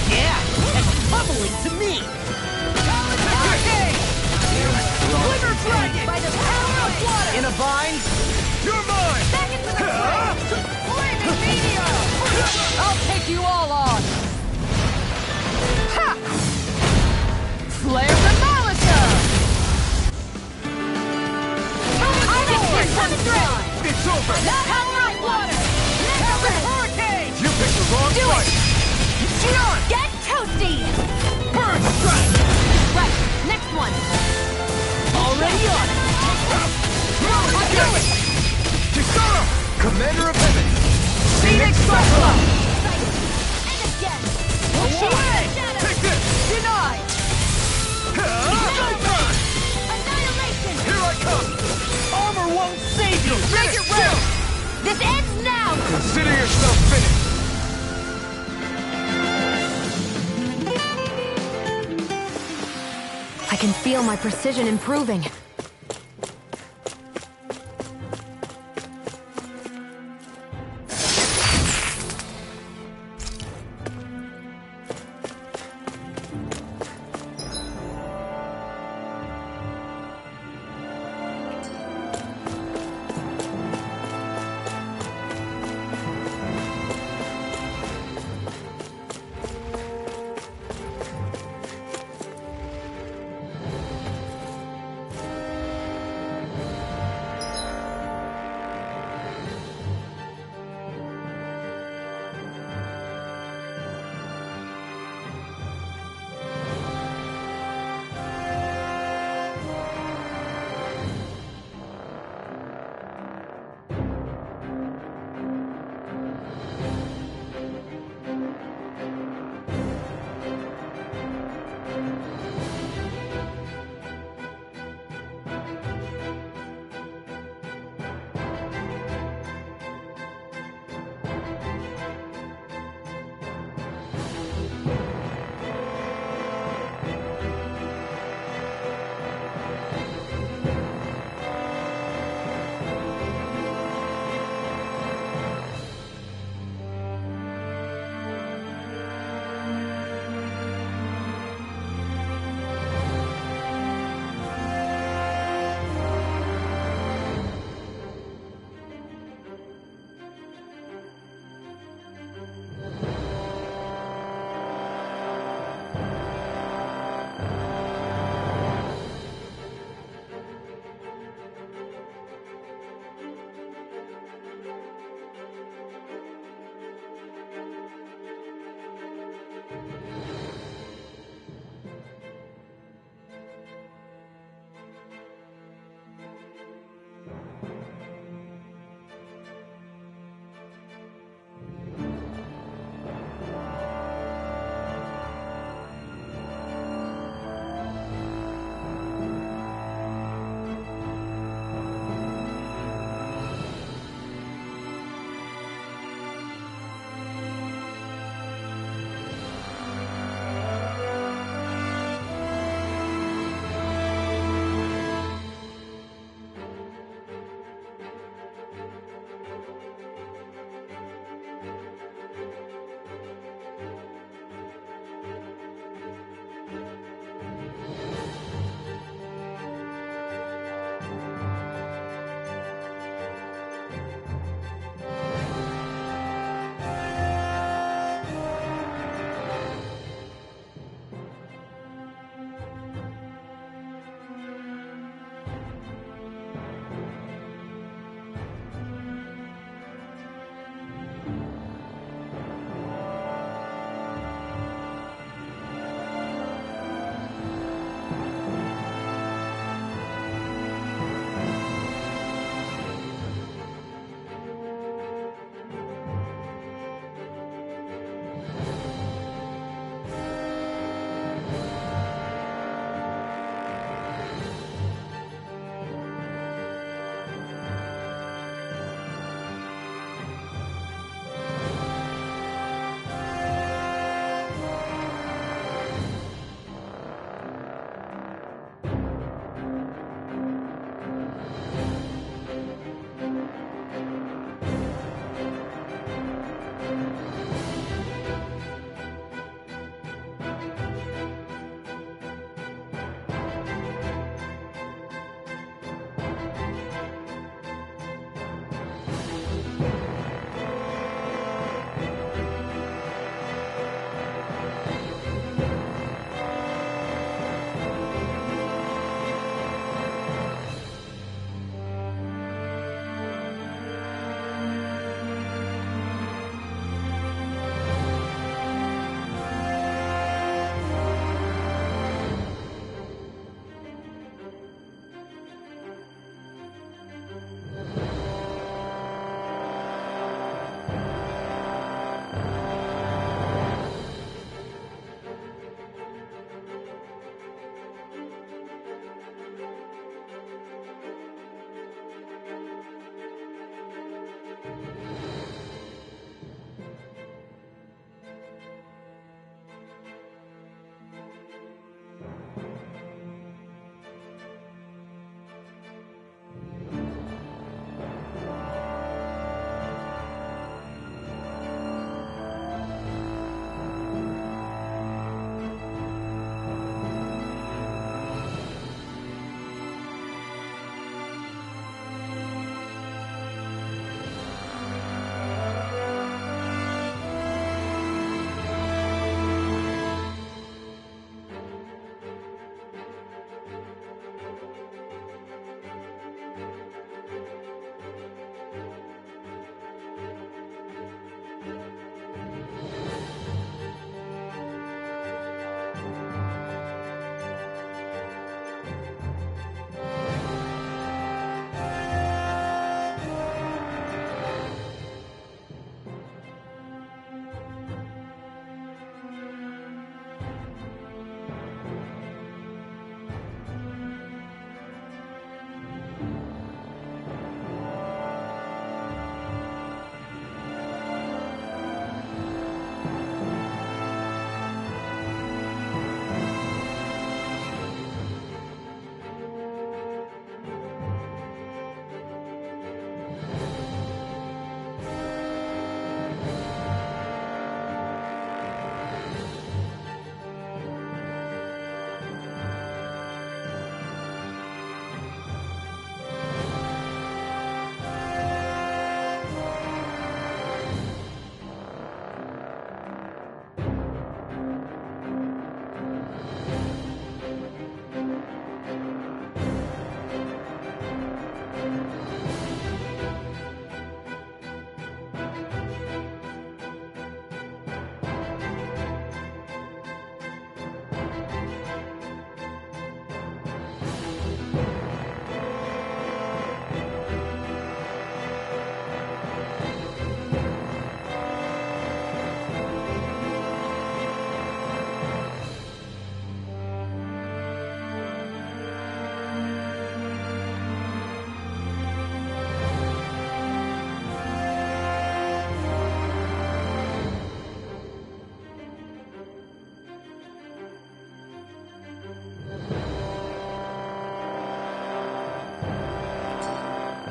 Yeah, that's bubbling to me. Glitter Dragon! By the power of water. In a bind. You're mine! Back into the fray. Flaming meteor! I'll take you all on! Ha! Flare Demolisher! It's over! Power of water. Hurricane! You picked the wrong Do fight! Shionne! Get toasty. Burn Strike! Right, next one. Already on it. I'll do it! Kisara! Commander of Heaven! Phoenix Cyclone! And again. Away! Take this! Denied! Annihilation. Here I come! Armor won't save you. Make it real! This ends now. Consider yourself finished! I can feel my precision improving.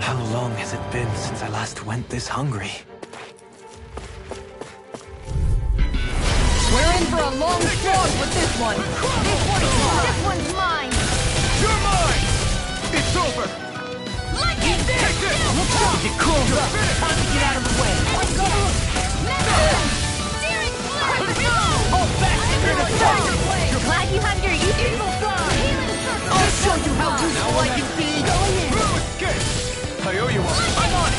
How long has it been since I last went this hungry? We're in for a long slog with this one. This one's mine. You're mine! It's over! Like it! Take this! Get cooled up. Time to get out of the way. Steering flag! All back here to fight. Glad you have your useful fly. I'll show you how useful I can be. No escape! I owe you one. I'm on it.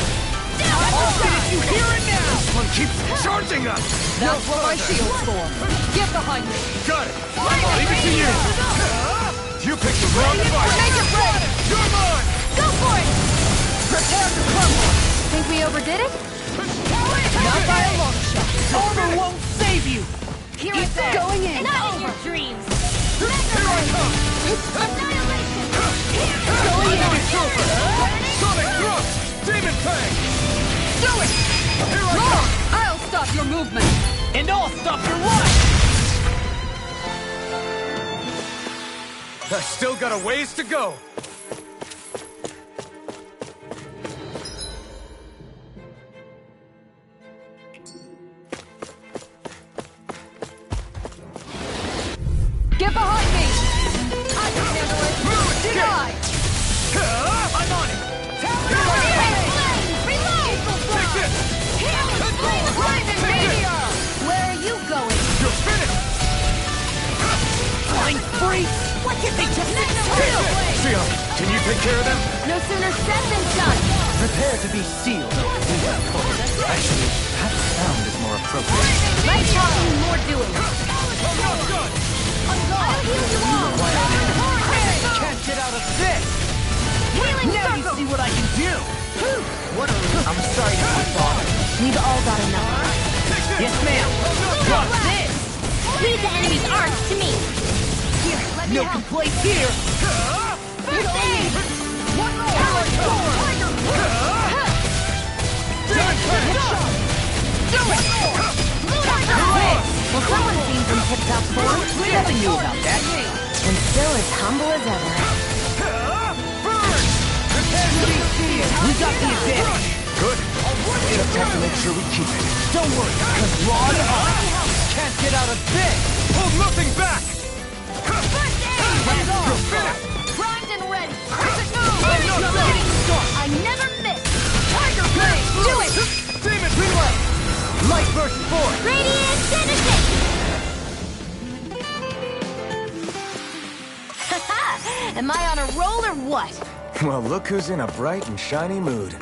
I'll finish you here and now. This one keeps charging us! That's what my shield's for. Get behind me. Got it! Leave it to you! You picked the wrong fight! Make it ready. You're mine! Go for it! Prepare to crumble. Think we overdid it? Not by a long shot. Armor won't save you. Here I go. Going in. Not in your dreams. Here I come! Annihilation. Going in. It's over! Sonic thrust! Demon Fang! Do it. Here I come! I'll stop your movement. And I'll stop your life. I still got a ways to go! Get behind me. I can handle it. Deny. I'm on it. Take this! Blazing meteor. Where are you going? You're finished! Flying free. What did they just Shionne, can you take care of them? No sooner said than done. Prepare to be sealed. Actually, that sound is more appropriate. Less talking, more doing. Not done! I'll heal you all. Can't get out of this. Healing Now you circle. see what I can do. What I'm sorry to be bothered. We've all got enough. Yes, ma'am. What's this? Leave the enemy's arms to me. Here, no complaint here. First aid. One more. Do it. Well, someone seems in tip-top form. Never knew about that. And still as humble as ever. We got the advantage. Good. Just have to make sure we keep it. Don't worry, because Ron can't get out of this. Hold nothing back! You're finished. Primed and ready. I never miss. Tiger Blade. Do it. Demon relay! Light burst forth. Radiant Citizen. Am I on a roll or what? Well, look who's in a bright and shiny mood.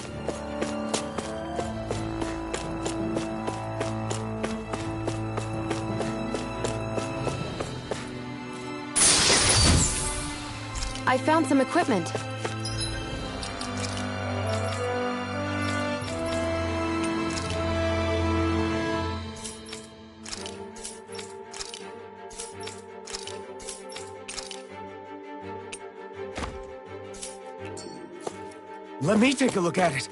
I found some equipment. Let me take a look at it.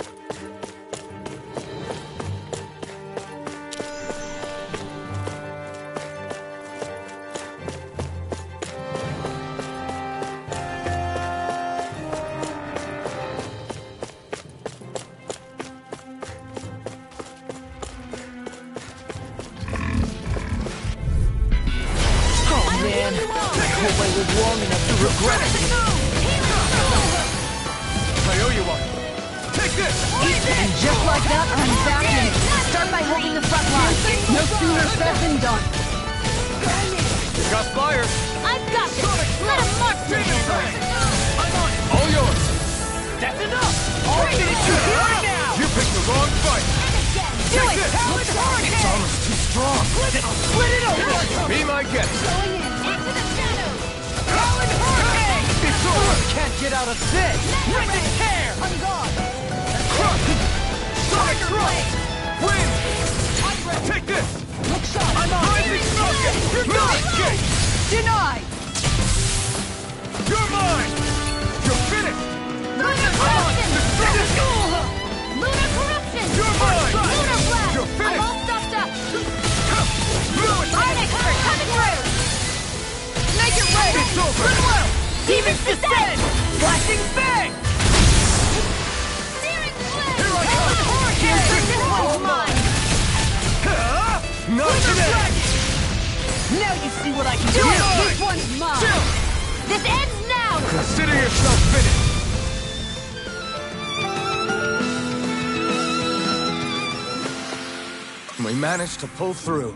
I owe you one. Take this! And just like that, I'm back in. Start by holding the front line. No sooner said than done. You got fire! I've got this. Let him march to Demon him. Fang! All yours! That's enough. I'll finish you here now. You picked the wrong fight! Do Take it. this! It's almost too strong. Split it open. Be my guest! Into the shadows. It's over! Can't get out of this. Rip and tear. Crush! Sonic thrust! Win! Take this! I'm on. Rising Falcon! No escape! Denied. You're mine! You're finished! Lunar corruption. Lunar corruption. You're mine! Lunar blast. You're I'm finished! all stuffed up. Ruin! Art expert coming through. Make it ready. It's over! Demons descend. Flashing bang. you see what I can do! This one's mine! This ends now! Consider yourself finished! We managed to pull through.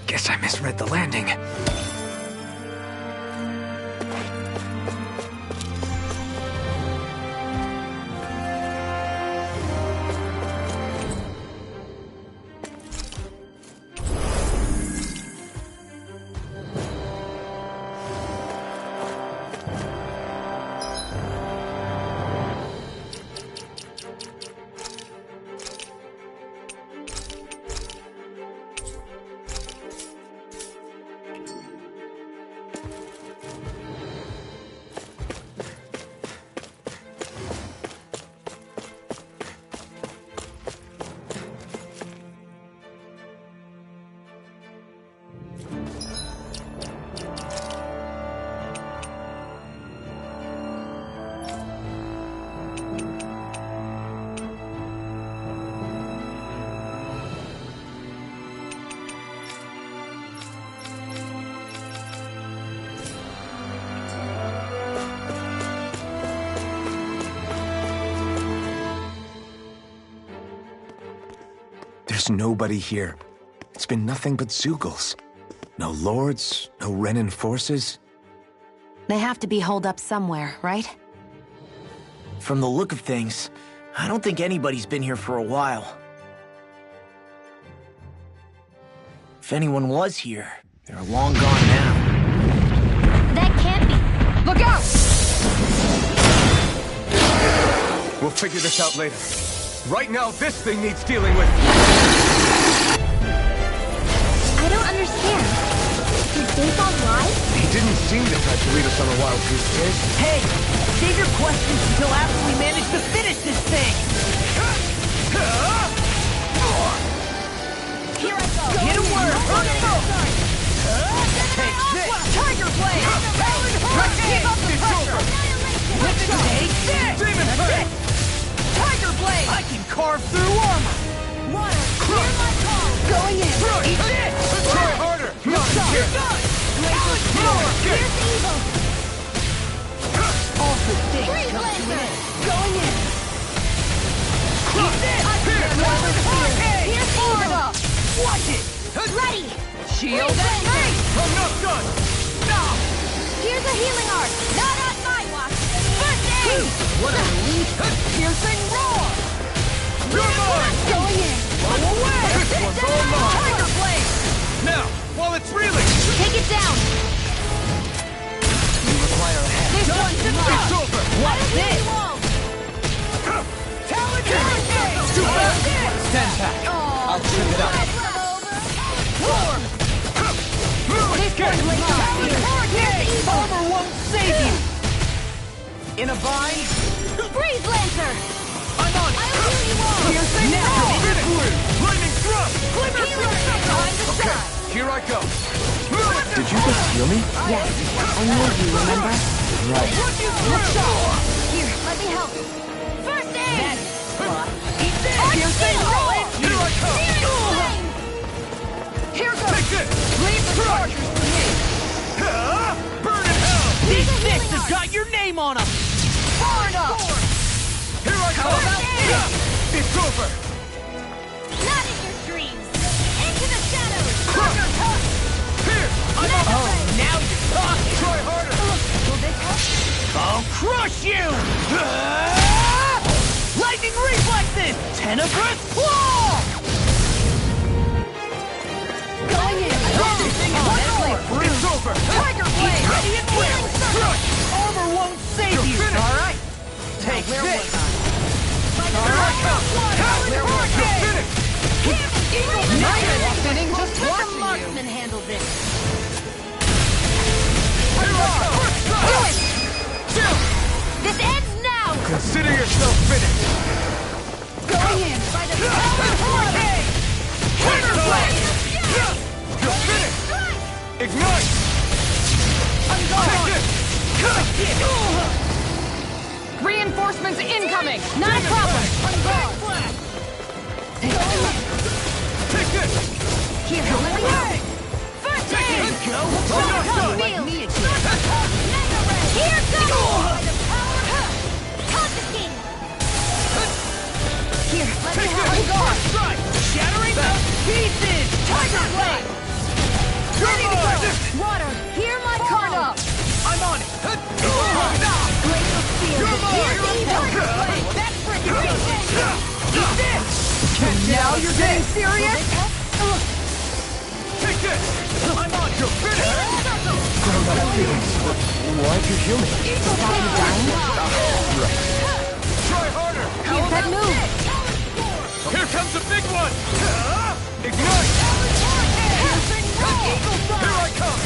Guess I misread the landing. There's nobody here. It's been nothing but Zeugles. No lords, no Renan forces. They have to be holed up somewhere, right? From the look of things, I don't think anybody's been here for a while. If anyone was here, they're long gone now. That can't be. Look out! We'll figure this out later. Right now, this thing needs dealing with. I don't understand. Did Baseball lie? He didn't seem the type to lead us on a wild goose chase. Hey! Save your questions until after we manage to finish this thing! Here I go! Get a word! Take this! Tiger Blade! Keep up the pressure! Take this! Demon Blade! Tiger Blade! I can carve through armor! Water, hear my call! Going in! Eat this! Try harder! You're done! Laser power! Here's evil! All the things Breathe come to an laser! end! Going in! Eat this! Here's evil! Watch it! Ready! Shield Breathe at laser! me! I'm not done! Stop! Here's a healing art! Not on my watch! First aid! What a relief! Piercing roar! You're mine! Going in! Blow away! This one's all mine! Tiger Blade! Now, while it's reeling! Take it down! You require a hand. This one's It's enough! over! What's this? Wall! Talent Hurricane! Too fast! Stand back. I'll trim it up. This guy's Talent Hurricane! Armor won't save you! In a bind? Breeze Lancer! I'm on! I'll heal you all! Piercing now! Lightning thrust! Glimmer Healing thrust! behind the Okay, side! here I go! Did you just heal me? Yes. I knew you, remember? Right. Here, let me help. First aid! That's spot. Eat this! Arch Piercing shield! roll! Here I come! Searing flame! Here goes! Take this! Leave the chargers to me! Burn in hell! These fists have got your name on them! Far enough! Here I come! It's over! Not in your dreams! Into the shadows! Here! I'm on! Oh, now you're talking! Try harder! Will this help? I'll crush you! Lightning reflexes! Tenebrous claw! Going in! It's over! Tiger blade! Ready and willing! Armor won't save you! finished. All right! Take this! Here I come! You're finished! Sitting just Let the watching you! marksman handle this! Here I come! Do it! This ends now! Consider yourself finished! Going in! By the power of hurricane! Tiger blade! You're finished! Ignite! Take it! Reinforcements incoming! Not a problem! Take this! Here, let me go! First aid! I'm not done! Here goes! By the power of confiscating! Here, let me have it! Strike! Shattering the pieces! Tiger blade! Ready to go! Water, hear my call! Up! I'm on it! Glacial spear! Here's evil! That's freaking Now you're getting serious? Take this! I'm on it! You're finished! Why'd you heal me? Try harder! Here's that move! Here comes the big one! Ignite! Here I come!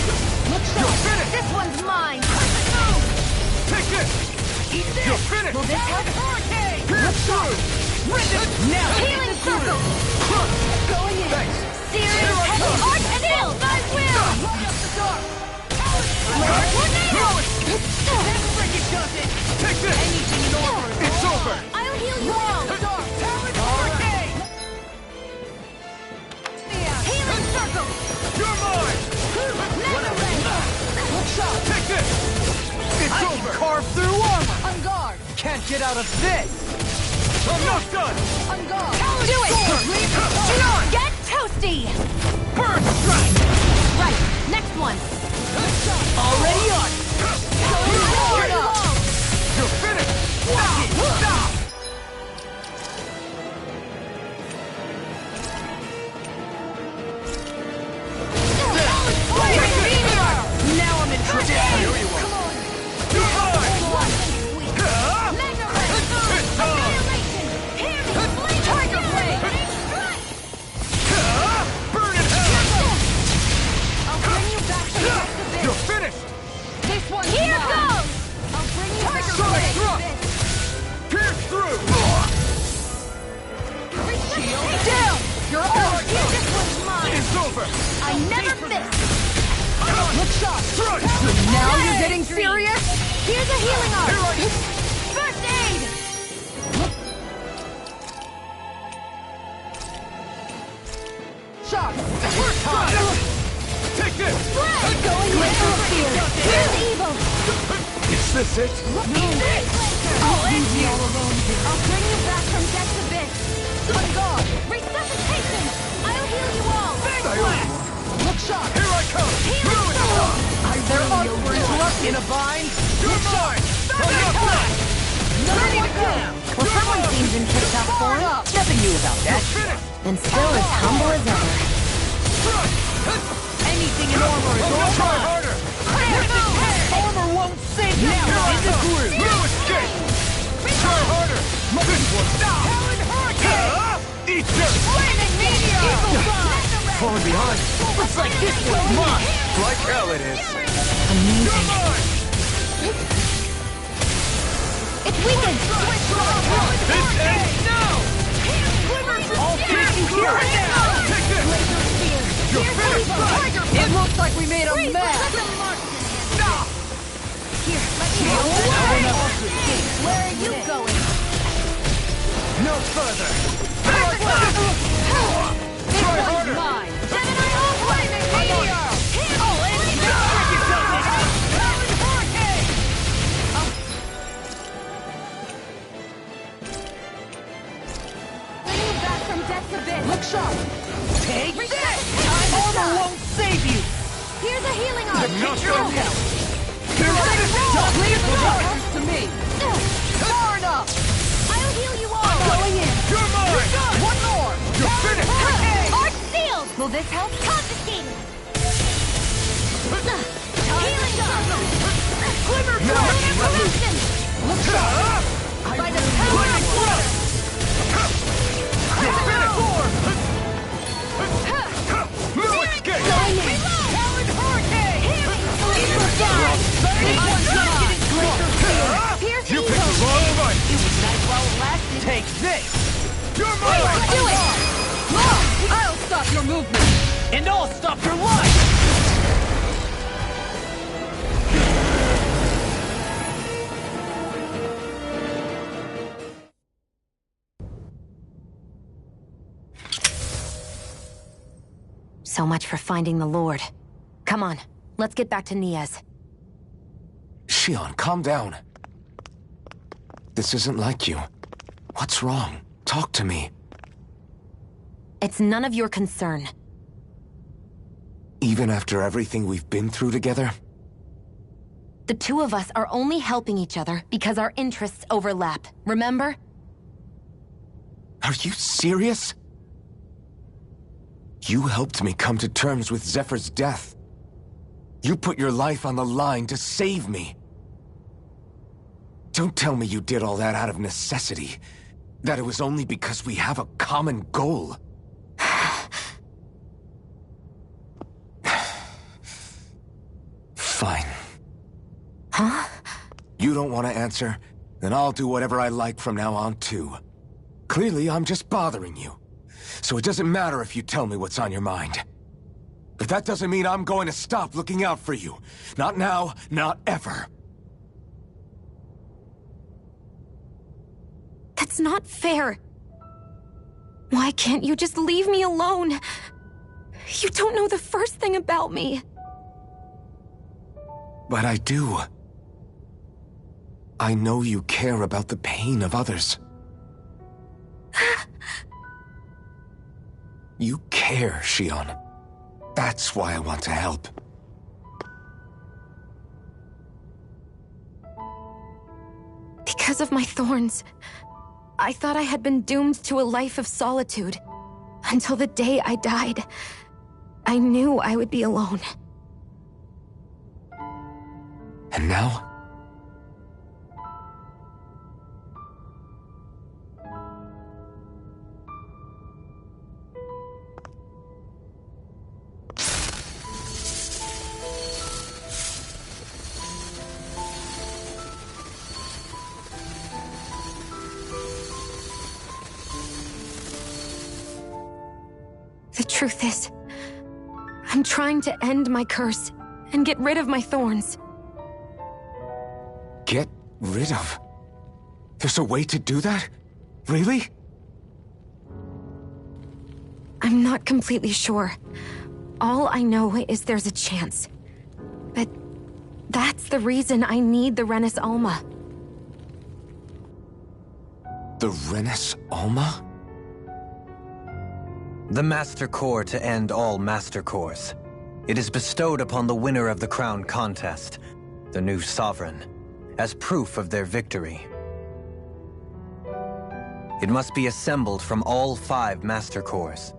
You're finished! This one's mine! Take this! You're finished! Will this help? Pierce through! Now! Healing circle! Going in! Thanks! Serious Here I heavy come. art and ill! I will! Take this! It's over! I'll heal you all! Healing circle! You're mine! Take this! It's over! Carve through armor! On guard! Can't get out of this! I'm not done! On guard! Do it! Shionne! Get toasty! Burn strike! Right, next one! Already on! Forward up! You're finished! Stop! Now I'm in trouble! You're mine! Tiger blade! Burn in hell! I'll bring you back to the rest of You're finished! This one's Here mine. goes! I'll bring you back to the Side rest thrust! of Pierce through! Down! You're all This one's mine! It's over! I never miss! Look sharp! Strike! Now you're getting serious? Here's a healing art! Here I go! First aid! Sharp! Take this! Going glacial spear! Here's evil! Is this it? I'll end you! I'll bring you back from death's abyss! On guard! Resuscitation! I'll heal you all! Look sharp! Here I come! Move it along! They're uninterrupted! In a bind? You're mine! I'm not done! Ready to go! Well, someone seems in tip-top form. Nothing new about that. Finished! And still as humble as ever. Strike! Anything in armor is I'm all gonna try mine. harder! Armor won't save you. Here I In the come! groove. No escape! Try harder! This one! Stop! Eat this! Falling behind. Looks like this one's mine. Like hell it is. You're mine! It's weakened! This ends now! All fishing here and now. Take this! You're finished! It looks like we made a mess! Stop! Here, let me help. Where are you going? No further. This one's mine! Gemini all-flaming meteor! I'll end you! Take this! Armor won't save you! Here's a healing arm! Not gonna count! Leave the darkness to me! Far enough! I'll heal you all! Going in! You're mine! One more! You're finished! Arch sealed! Will this help? Confiscated! Healing circle! Glimmer Interruption! Look sharp! By the power of water! You're finished! No escape! Talon hurricane! Healing! Pierce You picked the wrong fight! It was nice while it lasted. Take this! You're mine! Do it! Mom! I'll stop your movement! And I'll stop your life! So much for finding the Lord. Come on, let's get back to Nias. Shionne, calm down. This isn't like you. What's wrong? Talk to me. It's none of your concern. Even after everything we've been through together? The two of us are only helping each other because our interests overlap, remember? Are you serious? You helped me come to terms with Zephyr's death. You put your life on the line to save me. Don't tell me you did all that out of necessity. That it was only because we have a common goal. Fine. Huh? You don't want to answer? Then I'll do whatever I like from now on, too. Clearly, I'm just bothering you. So it doesn't matter if you tell me what's on your mind. But that doesn't mean I'm going to stop looking out for you. Not now, not ever. That's not fair. Why can't you just leave me alone? You don't know the first thing about me. But I do. I know you care about the pain of others. You care, Shionne. That's why I want to help. Because of my thorns, I thought I had been doomed to a life of solitude. Until the day I died, I knew I would be alone. And now? The truth is, I'm trying to end my curse and get rid of my thorns. Get rid of? There's a way to do that? Really? I'm not completely sure. All I know is there's a chance. But that's the reason I need the Renis Alma. The Renis Alma? The Master Core to end all Master Cores. It is bestowed upon the winner of the Crown Contest, the new Sovereign, as proof of their victory. It must be assembled from all 5 Master Cores.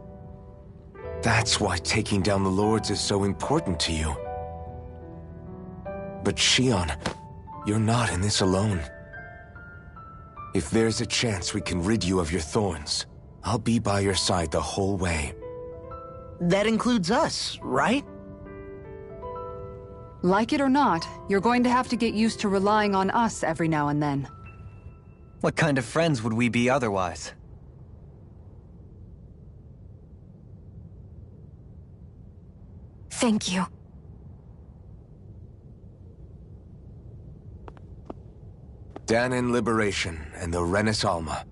That's why taking down the Lords is so important to you. But Shionne, you're not in this alone. If there's a chance we can rid you of your thorns, I'll be by your side the whole way. That includes us, right? Like it or not, you're going to have to get used to relying on us every now and then. What kind of friends would we be otherwise? Thank you. Dahna Liberation and the Renis Alma.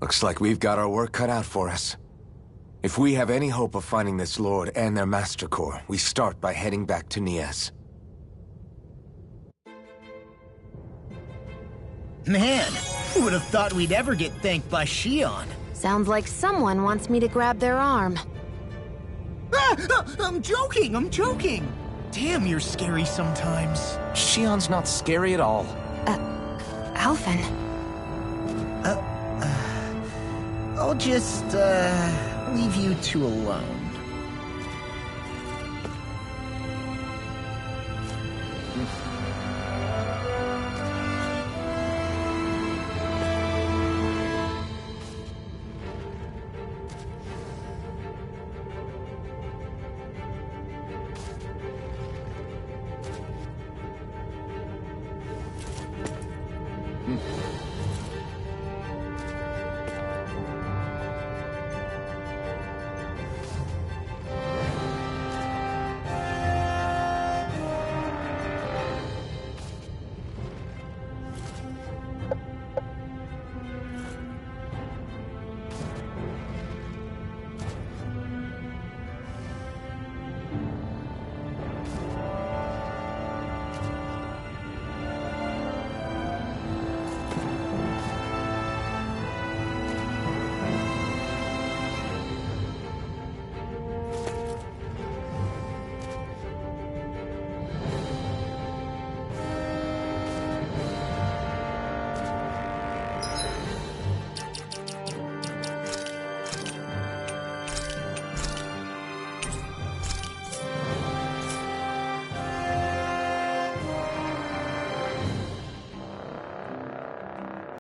Looks like we've got our work cut out for us. If we have any hope of finding this Lord and their Master Core, we start by heading back to Nias. Man, who would have thought we'd ever get thanked by Shionne? Sounds like someone wants me to grab their arm. I'm joking! Damn, you're scary sometimes. Shionne's not scary at all. Alphen. I'll just, leave you two alone.